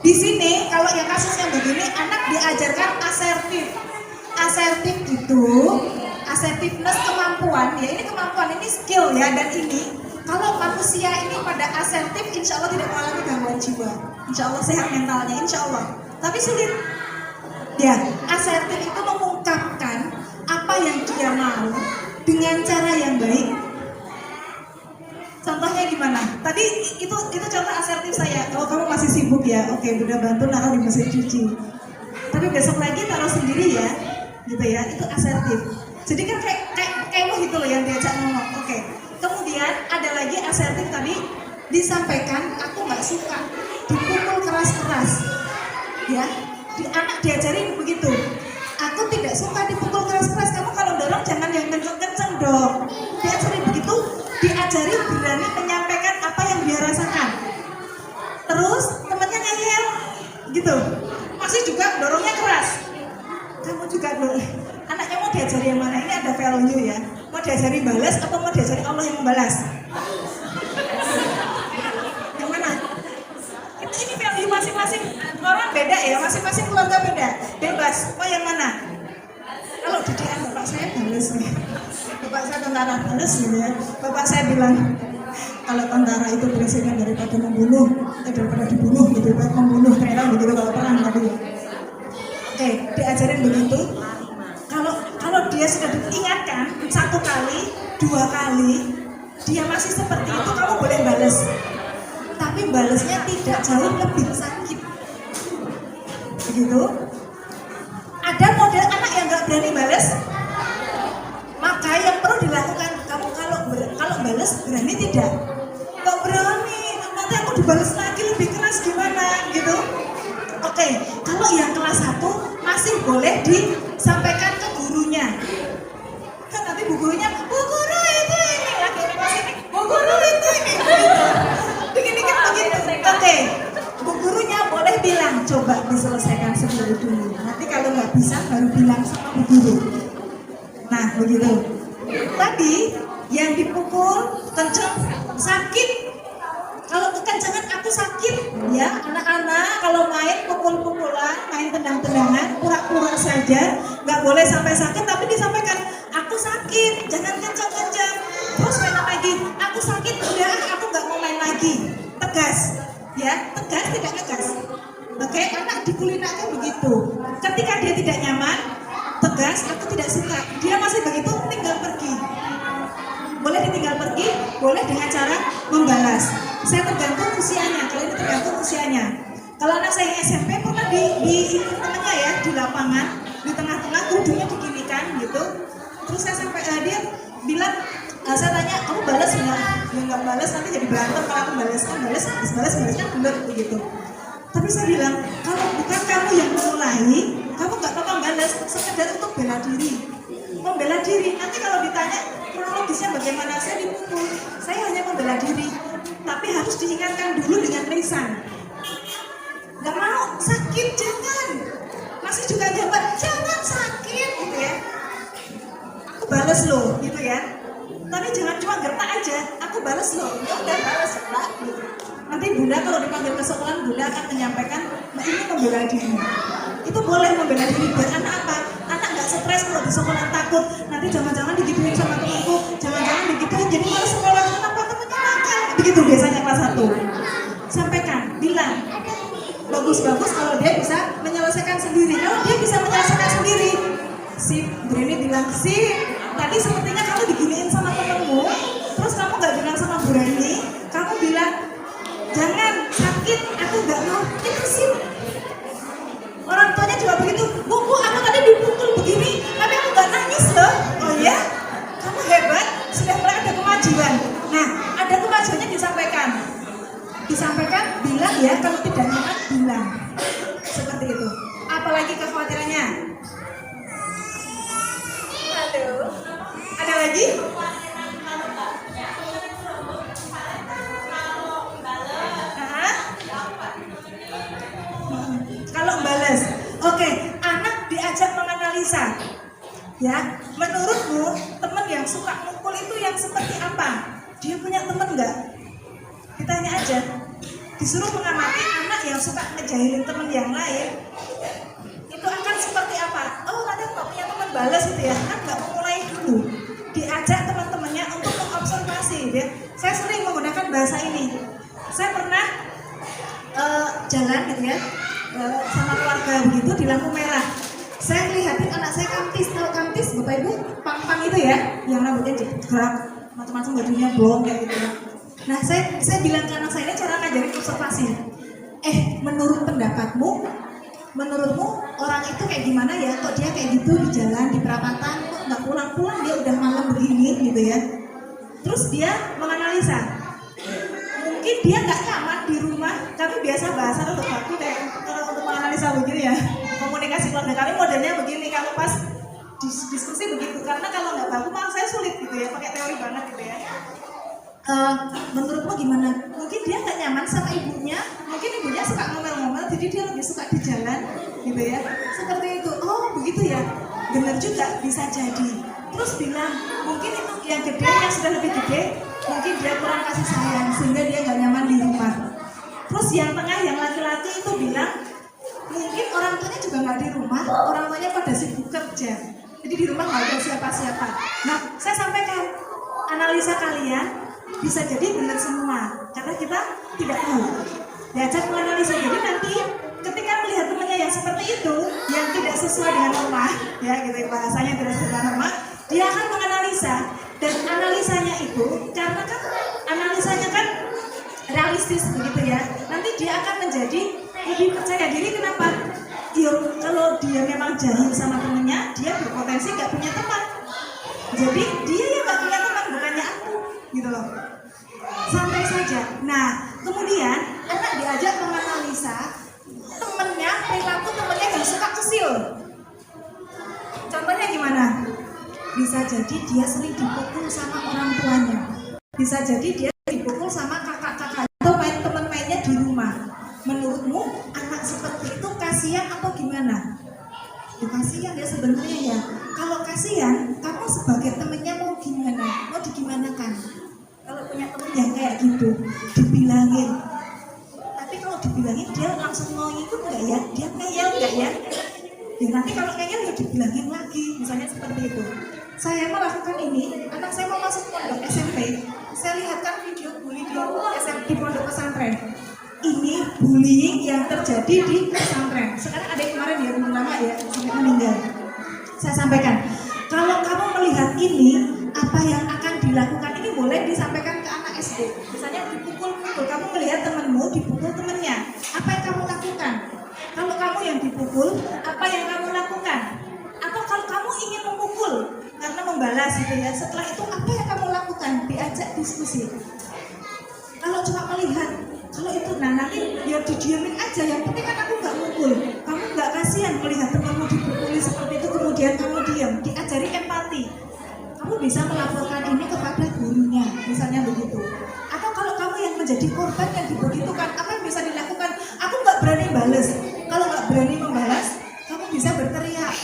S5: Di sini kalau yang kasus yang begini anak diajarkan asertif. Asertif itu assertiveness kemampuan, ya ini kemampuan, ini skill ya, dan ini kalau manusia ini pada asertif insya Allah tidak mengalami gangguan jiwa, insya Allah sehat mentalnya, insya Allah. Tapi sulit ya, asertif itu mengungkapkan apa yang dia mau dengan cara yang baik. Contohnya gimana? Tadi itu contoh asertif saya. Kalau kamu masih sibuk ya, oke, Bunda bantu naruh di mesin cuci. Tapi besok lagi taruh sendiri ya, gitu ya. Itu asertif. Jadi kan kayak gitu loh yang diajak ngomong. Oke. Kemudian ada lagi asertif tadi, disampaikan aku nggak suka dipukul keras-keras, ya. Anak diajarin begitu. Aku tidak suka dipukul keras-keras. Kamu kalau dorong jangan yang kenceng-kenceng dong. Diajarin begitu, diajarin berani menyampaikan apa yang dia rasakan. Terus temannya ngeyel, gitu. Masih juga dorongnya keras. Kamu juga dorong. Anaknya mau diajari yang mana? Ini ada value ya. Mau diajari balas atau mau diajari Allah yang membalas? Yang mana? Ini value masing-masing orang beda ya, masing-masing keluarga beda. Bebas. Mau yang mana? Kalau didikan bapak saya balas nih. Bapak saya tentara balas gitu ya. Bapak saya bilang kalau tentara itu prinsipnya daripada membunuh, daripada dibunuh lebih baik membunuh. Ternyata begitu kalau perang tadi. Oke, diajarin begitu. Kalau dia sudah diingatkan 1 kali, 2 kali, dia masih seperti itu, kamu boleh balas. Tapi balasnya tidak jauh lebih sakit. Begitu. Ada model anak yang nggak berani balas, maka yang perlu dilakukan kamu kalau balas berani tidak? Nggak berani, nanti aku dibalas lagi lebih keras gimana gitu. Oke, kalau yang kelas 1 masih boleh disampaikan ke gurunya. Kan nanti bu gurunya, bu guru itu ini lagi di kelas ini, bu guru itu ini gitu. Dikit-dikit begitu. Oke, bu gurunya boleh bilang coba diselesaikan sendiri dulu. Nanti kalau nggak bisa baru bilang sama bu guru. Nah begitu. Tadi yang dipukul kenceng sakit. Kalau kekencangan aku sakit, ya anak-anak kalau main pukul-pukulan, main tendang-tendangan, pura-pura saja, nggak boleh sampai sakit, tapi disampaikan aku sakit, jangan kencang-kencang. Terus main lagi, aku sakit, udah aku nggak mau main lagi. Tegas, ya tegas tidak ngegas. Oke, anak dikulinakkan begitu. Ketika dia tidak nyaman, tegas, aku tidak suka. Dia masih begitu, tinggal pergi. Boleh ditinggal pergi, boleh dengan cara membalas. Saya tergantung usianya, kalau ini tergantung usianya. Kalau anak saya yang SMP pernah di temannya ya, di lapangan, di tengah-tengah kerudungnya diginikan gitu. Terus saya sampai dia bilang, saya tanya, kamu balas nggak? Ya nggak balas, nanti jadi berantem. Kalau aku balasnya benar begitu. Tapi saya bilang, kalau bukan kamu yang memulai, kamu nggak apa-apa balas, sekedar untuk bela diri. Membela diri, nanti kalau ditanya kronologisnya bagaimana saya dipukul, saya hanya membela diri, tapi harus diingatkan dulu dengan lisan. Gak mau sakit, jangan. Masih juga jabat, jangan sakit gitu ya. Aku balas loh gitu ya. Tapi jangan cuma gertak aja, aku balas loh. Ya udah balas lah gitu. Nanti bunda kalau dipanggil ke sekolah, bunda akan menyampaikan, mbak ini membela diri. Itu boleh membela diri buat anak apa? Anak nggak stres kalau di sekolah takut. Nanti jangan-jangan digituin sama temanku, jangan-jangan digituin. Jadi kalau sekolah kenapa temennya nakal? Begitu biasanya kelas 1. Sampaikan, bilang. Bagus-bagus kalau dia bisa menyelesaikan sendiri. Kalau dia bisa menyelesaikan sendiri, sip. Berani bilang sip. Tadi sepertinya kamu diginiin sama temenmu, terus kamu nggak bilang sama Burani, kamu bilang jangan sakit, aku nggak mau. Itu sip. Orang tuanya juga begitu, bu aku tadi dipukul begini, tapi aku nggak nangis loh. Oh ya, kamu hebat, sudah mulai ada kemajuan. Nah, ada kemajuannya disampaikan, bilang ya, kalau tidak nyaman bilang, seperti itu. Apalagi kekhawatirannya? Aduh, ada lagi? Kalau balas, oke, anak diajak menganalisa, ya. Menurutmu teman yang suka mukul itu yang seperti apa? Dia punya teman nggak? Ditanya aja. Disuruh mengamati anak yang suka ngejahilin teman yang lain, itu akan seperti apa? Oh, nanti nggak punya teman balas itu ya, kan nggak memulai dulu. Diajak teman-temannya untuk mengobservasi, ya. Saya sering menggunakan bahasa ini. Saya pernah jalan gitu ya. Sama keluarga begitu di lampu merah. Saya lihatin anak saya kamtis, tahu kamtis Bapak Ibu? Pang-pang itu ya, yang rambutnya gerak, macam-macam bajunya blond kayak gitu. Nah, saya bilang ke anak saya, ini cara ngajarin observasi. Menurut pendapatmu, menurutmu orang itu kayak gimana ya? Kok dia kayak gitu di jalan, di perapatan, kok nggak pulang-pulang, dia udah malam begini gitu ya. Terus dia menganalisa. Mungkin mungkin dia nggak nyaman di rumah. Kami biasa bahasa untuk baku kayak kalau untuk menganalisa begini ya, komunikasi keluarga kami modelnya begini. Kalau pas diskusi begitu, karena kalau nggak baku malah saya sulit gitu ya, pakai teori banget gitu ya. Menurutmu gimana? Mungkin dia nggak nyaman sama ibunya, mungkin ibunya suka ngomel-ngomel, jadi dia lebih suka di jalan, gitu ya. Seperti itu. Oh begitu ya, benar juga, bisa jadi. Terus bilang, mungkin itu yang gede, yang sudah lebih gede, mungkin dia kurang kasih sayang sehingga dia nggak nyaman di rumah. Terus yang tengah, yang laki-laki itu bilang, mungkin orang tuanya juga nggak di rumah, orang tuanya pada sibuk kerja, jadi di rumah nggak ada siapa-siapa. Nah, saya sampaikan analisa kalian. Bisa jadi benar semua, karena kita tidak tahu. Diajak menganalisa, jadi nanti ketika melihat temannya yang seperti itu, yang tidak sesuai dengan norma, ya gitu bahasanya tidak sesuai dengan norma, dia akan menganalisa. Dan analisanya itu, karena kan analisanya kan realistis begitu ya, nanti dia akan menjadi lebih percaya diri. Kenapa? Kalau dia memang jahil sama temannya, dia berpotensi nggak punya teman. Jadi dia yang nggak punya teman, bukannya aku, gitu loh. Santai saja. Nah, kemudian anak diajak menganalisa temennya, perilaku temennya yang suka kusil. Contohnya gimana? Bisa jadi dia sering dipukul sama orang tuanya. Bisa jadi dia dipukul sama kakak-kakak atau teman mainnya di rumah. Menurutmu anak seperti itu kasihan atau gimana? Ya, kasihan ya sebenarnya ya. Kalau kasihan, kamu sebagai temennya mau gimana? Mau digimanakan? Kalau punya temen yang kayak gitu, dibilangin. Tapi kalau dibilangin dia langsung mau ikut nggak ya? Dia ngeyel nggak ya? Ya nanti kalau ngeyel ya dibilangin lagi, misalnya seperti itu. Saya melakukan ini, anak saya mau masuk pondok SMP. Saya lihatkan video bully di pondok pesantren. Ini bullying yang terjadi di pesantren. Sekarang ada yang kemarin ya, belum lama ya, sampai meninggal. Saya sampaikan, kalau kamu melihat ini, apa yang akan dilakukan ini boleh disampaikan ke anak SD. Misalnya dipukul-pukul, kamu melihat temanmu dipukul temannya, apa yang kamu lakukan? Kalau kamu yang dipukul, apa yang kamu lakukan? Atau kalau kamu ingin memukul karena membalas gitu ya, setelah itu apa yang kamu lakukan? Diajak diskusi. Kalau cuma melihat, kalau itu nanti ya didiamin aja, yang penting kan aku nggak mukul. Kamu nggak kasihan melihat temanmu dipukuli seperti itu, kemudian kamu diam. Diajari empati. Kamu bisa melaporkan ini kepada gurunya, misalnya begitu. Atau kalau kamu yang menjadi korban yang dibegitukan, apa yang bisa dilakukan? Aku nggak berani balas. Kalau nggak berani membalas, kamu bisa berteriak.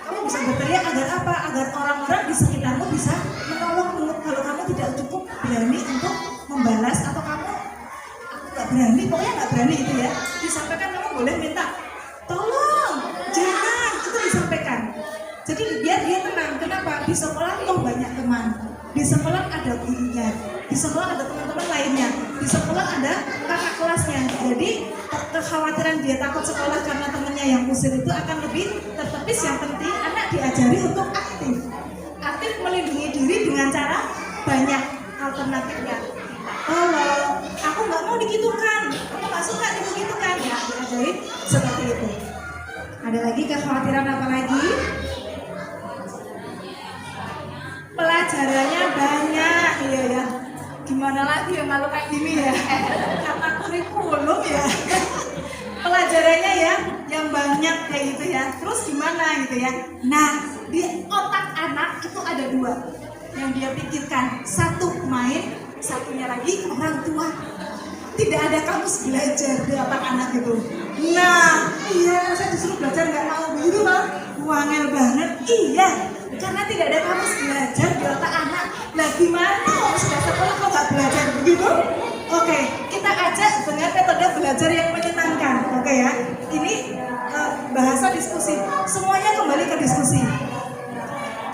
S5: Kamu bisa berteriak agar apa? Agar orang-orang di sekitarmu bisa menolongmu. Kalau kamu tidak cukup berani untuk membalas, atau kamu aku nggak berani, pokoknya nggak berani itu ya. Disampaikan, kamu boleh minta tolong, jangan, itu disampaikan. Jadi biar dia tenang. Kenapa? Di sekolah toh banyak teman. Di sekolah ada gurunya. Di sekolah ada teman-teman lainnya. Di sekolah ada kakak kelasnya. Jadi kekhawatiran dia takut sekolah karena temannya yang usir itu akan lebih tertepis. Yang penting anak diajari untuk aktif. Aktif melindungi diri dengan cara banyak alternatifnya. Tolong, aku nggak mau digitukan. Aku nggak suka digitukan. Ya, diajari seperti itu. Ada lagi kekhawatiran apa lagi? Pelajarannya banyak, iya ya. Gimana lagi ya malu kayak gini ya? Karena kurikulum ya. Pelajarannya ya, yang banyak kayak gitu ya. Terus gimana gitu ya? Nah, di otak anak itu ada dua yang dia pikirkan. Satu main, satunya lagi orang tua. Tidak ada kamus belajar di otak anak itu. Nah, iya saya disuruh belajar nggak mau begitu loh. Wangel banget, iya. Karena tidak ada kamus belajar di otak anak. Lah gimana sudah sekolah kok nggak belajar begitu? Oke, kita ajak dengan metode belajar yang menyenangkan. Oke ya, ini bahasa diskusi. Semuanya kembali ke diskusi.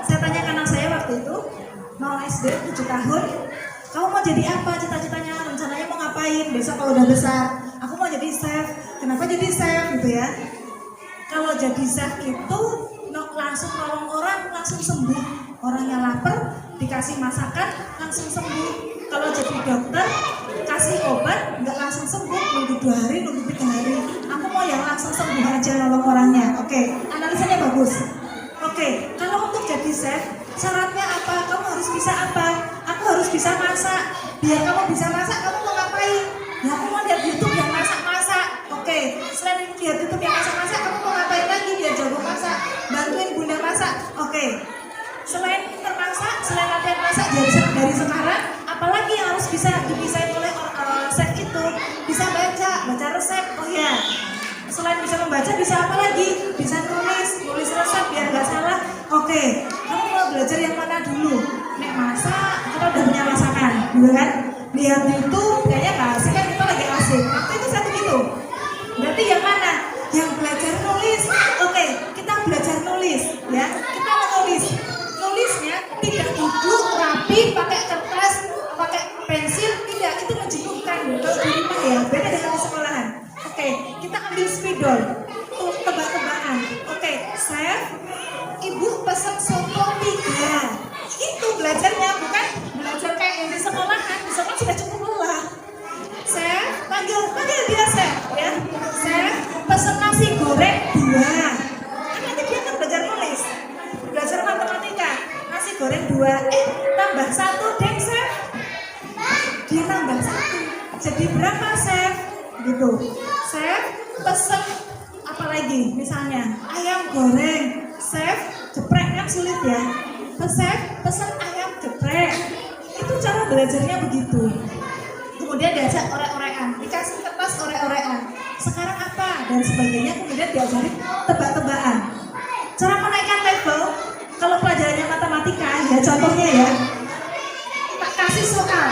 S5: Saya tanya anak saya waktu itu, mau SD 7 tahun, kamu mau jadi apa? Cita-citanya, rencananya mau ngapain? Besok kalau udah besar, aku mau jadi chef. Kenapa jadi chef gitu ya? Kalau jadi chef itu langsung nolong orang, langsung sembuh. Orangnya lapar, dikasih masakan, langsung sembuh. Kalau jadi dokter, kasih obat, nggak langsung sembuh, nunggu 2 hari, nunggu 3 hari. Aku mau yang langsung sembuh aja nolong orangnya. Oke, analisanya bagus. Oke, kalau untuk jadi chef, syaratnya apa? Kamu harus bisa apa? Aku harus bisa masak. Biar kamu bisa masak, kamu mau ngapain? Selain termasak, selain latihan masak dari sekarang, apalagi yang harus bisa dibisain oleh chef itu? Bisa baca resep. Oh ya, selain bisa membaca, bisa apa lagi? Bisa nulis resep biar nggak salah. Oke, kamu mau belajar yang mana dulu? Nek masak, kita udah punya masakan, gitu kan? Lihat YouTube, kayaknya nggak asik kan, kita lagi asik. Waktu itu saya begitu. Berarti yang mana? Yang belajar nulis. Oke, kita belajar nulis, ya. Kita menulis. Nulisnya tidak duduk rapi, pakai kertas, pakai pensil, tidak. Itu menjenuhkan. Kalau di rumah ya, beda dengan di sekolahan. Oke, kita ambil spidol, tebak-tebakan. Oke, chef, ibu pesan soto 3. Itu belajarnya, bukan belajar kayak yang di sekolahan. Di sekolah sudah cukup lelah. Chef, panggil dia chef, ya. Chef, pesan nasi goreng 2. Kan nanti dia kan belajar nulis, belajar matematika. Nasi goreng 2, tambah 1 deng chef. Dia tambah 1. Jadi berapa chef? Gitu. Chef, pesan apa lagi? Misalnya ayam goreng. Chef, geprek kan sulit ya. Chef, pesan ayam geprek. Itu cara belajarnya begitu. Kemudian diajak orek-orekan, dikasih kertas orek-orekan. Sekarang apa? Dan sebagainya. Kemudian diajari tebak-tebakan. Cara menaikkan level, kalau pelajarannya matematika, ya contohnya ya, tak kasih soal,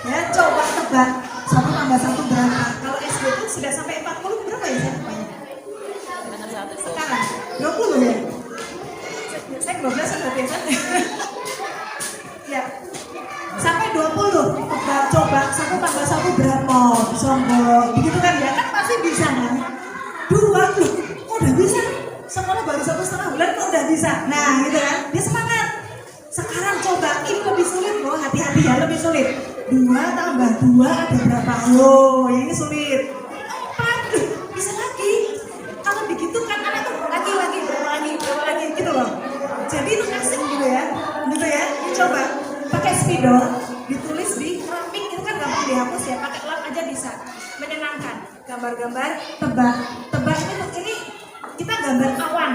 S5: ya coba tebak 1 tambah 1 berapa. Kalau SD itu sudah sampai 40 berapa ya saya lupa. Sekarang 20 ya. Saya 12 sudah biasa. Ya. Sampai 20. Coba 1 tambah 1 berapa? Sombong. Begitu kan ya? Kan pasti bisa kan? 2 loh. Oh, udah bisa. Sekolah baru 1,5 bulan kok udah bisa. Nah, gitu kan? Dia semangat. Sekarang coba, ini lebih sulit loh. Hati-hati ya, lebih sulit. 2 tambah 2 ada berapa? Oh, ini sulit. 4. Loh, bisa lagi. Kalau begitu kan anak tuh lagi berapa lagi gitu loh. Jadi itu asik gitu ya. Gitu ya. Coba pakai spidol, ditulis di keramik, itu kan gampang dihapus ya, pakai lap aja bisa. Menyenangkan. Gambar-gambar, tebak ini kita gambar awan,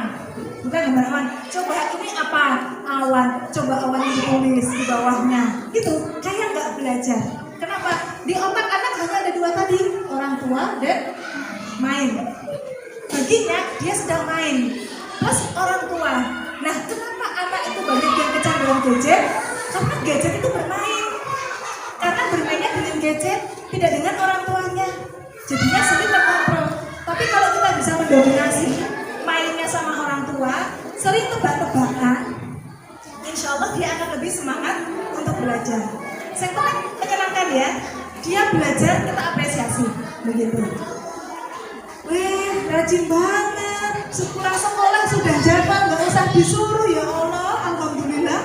S5: bukan gambar awan. Coba ini apa? Awan. Coba awan yang ditulis di bawahnya. Gitu, kayak nggak belajar. Kenapa? Di otak anak hanya ada 2 tadi, orang tua dan main. Baginya dia sedang main, plus orang tua. Nah, kenapa anak itu banyak yang kecanduan gadget? Karena gadget itu bermain. Karena bermainnya dengan gadget, tidak dengan orang tuanya. Jadinya sulit terkontrol. Tapi kalau kita bisa mendominasi mainnya sama orang tua, sering tebak-tebakan, insya Allah dia akan lebih semangat untuk belajar. Saya kan menyenangkan ya. Dia belajar, kita apresiasi. Begitu. Wih, rajin banget. Sekolah sudah jago, nggak usah disuruh ya Allah. Alhamdulillah.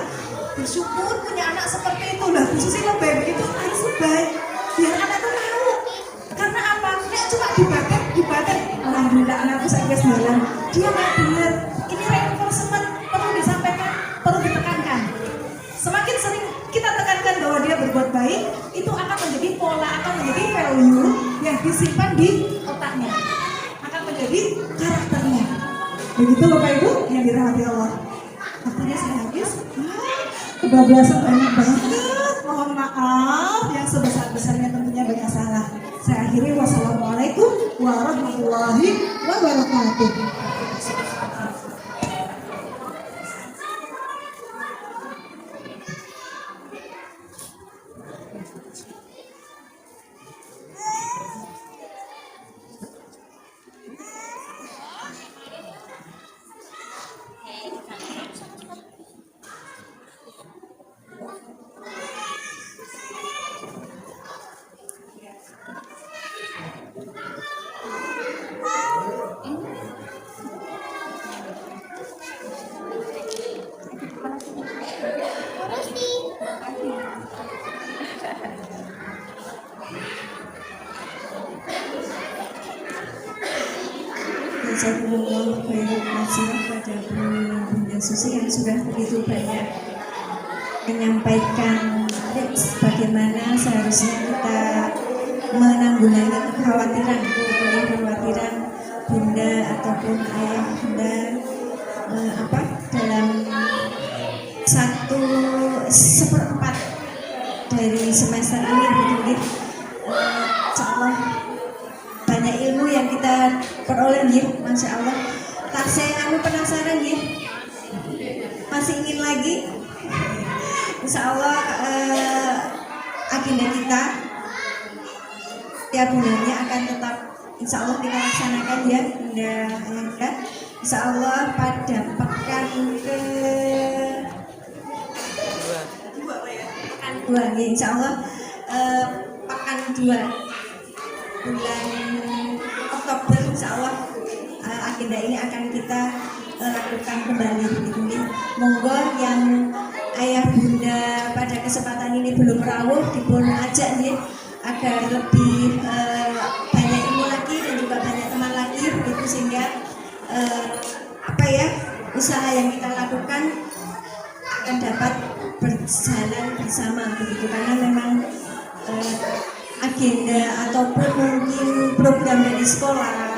S5: Bersyukur punya anak seperti itu lah. Bu Susi lebih begitu harus lebih. Biar anak tuh tahu. Karena apa? Nek cuma dibatet. Alhamdulillah anakku saya bilang. Dia nggak dengar. Ini reinforcement perlu disampaikan, perlu ditekankan. Semakin sering kita tekankan bahwa dia berbuat baik, itu akan menjadi pola, akan menjadi value yang disimpan di otaknya. Akan menjadi karakternya. Begitu Bapak Ibu yang dirahmati Allah. Waktunya sudah habis. Kebablasan banyak banget. Mohon maaf yang sebesar-besarnya tentunya banyak salah. Saya akhiri. Wassalamualaikum warahmatullahi wabarakatuh. Jazakumullah khairan katsiran pada Bunda Susi yang sudah begitu banyak menyampaikan tips bagaimana seharusnya kita menanggulangi kekhawatiran Bunda ataupun ayah Bunda dalam
S6: dari semester ini begitu. Insyaallah banyak ilmu yang kita peroleh nggih, Masya Allah. Tak saya penasaran nggih. Masih ingin lagi? Insyaallah agenda kita tiap bulannya akan tetap insyaallah kita laksanakan ya, Bunda Ayanda. Insyaallah pada pekan ke pekan 2 ya, insyaallah pekan 2 bulan Oktober insyaallah agenda ini akan kita lakukan kembali begitu. Monggo yang ayah bunda pada kesempatan ini belum rawuh dipun ajak nih agar lebih banyak ilmu lagi dan juga banyak teman lagi begitu, sehingga usaha yang kita lakukan akan dapat berjalan bersama begitu, karena memang agenda ataupun mungkin program dari sekolah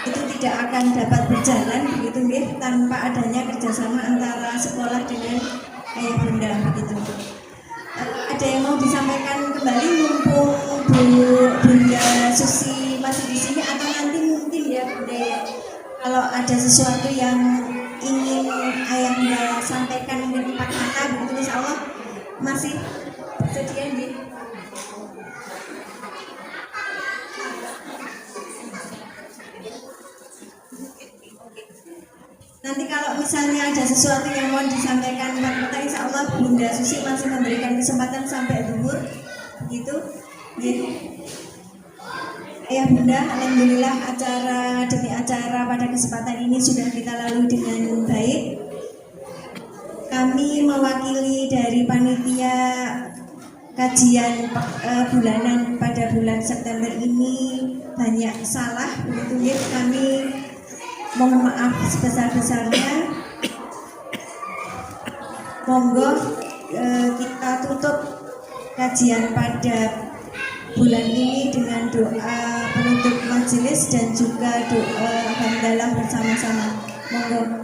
S6: itu tidak akan dapat berjalan begitu nggih tanpa adanya kerjasama antara sekolah dengan ayah bunda begitu. Ada yang mau disampaikan kembali mumpung Bunda Susi masih di sini, atau nanti mungkin ya Bunda ya, kalau ada sesuatu yang ingin ayah bunda sampaikan mungkin 4 kata begitu insyaallah masih sedia nggih. Nanti kalau misalnya ada sesuatu yang mau disampaikan Pak Kota, insya Allah Bunda Susi masih memberikan kesempatan sampai zuhur, begitu. Ayah Bunda, alhamdulillah acara demi acara pada kesempatan ini sudah kita lalui dengan baik. Kami mewakili dari panitia kajian bulanan pada bulan September ini banyak salah, begitu ya. Kami mohon maaf sebesar-besarnya. Monggo kita tutup kajian pada bulan ini dengan doa penutup majelis dan juga doa hamdalah bersama-sama. Monggo.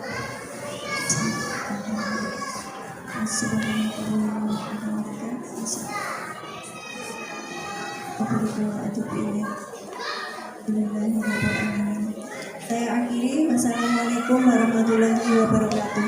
S6: Saya akhiri. Wassalamualaikum warahmatullahi wabarakatuh.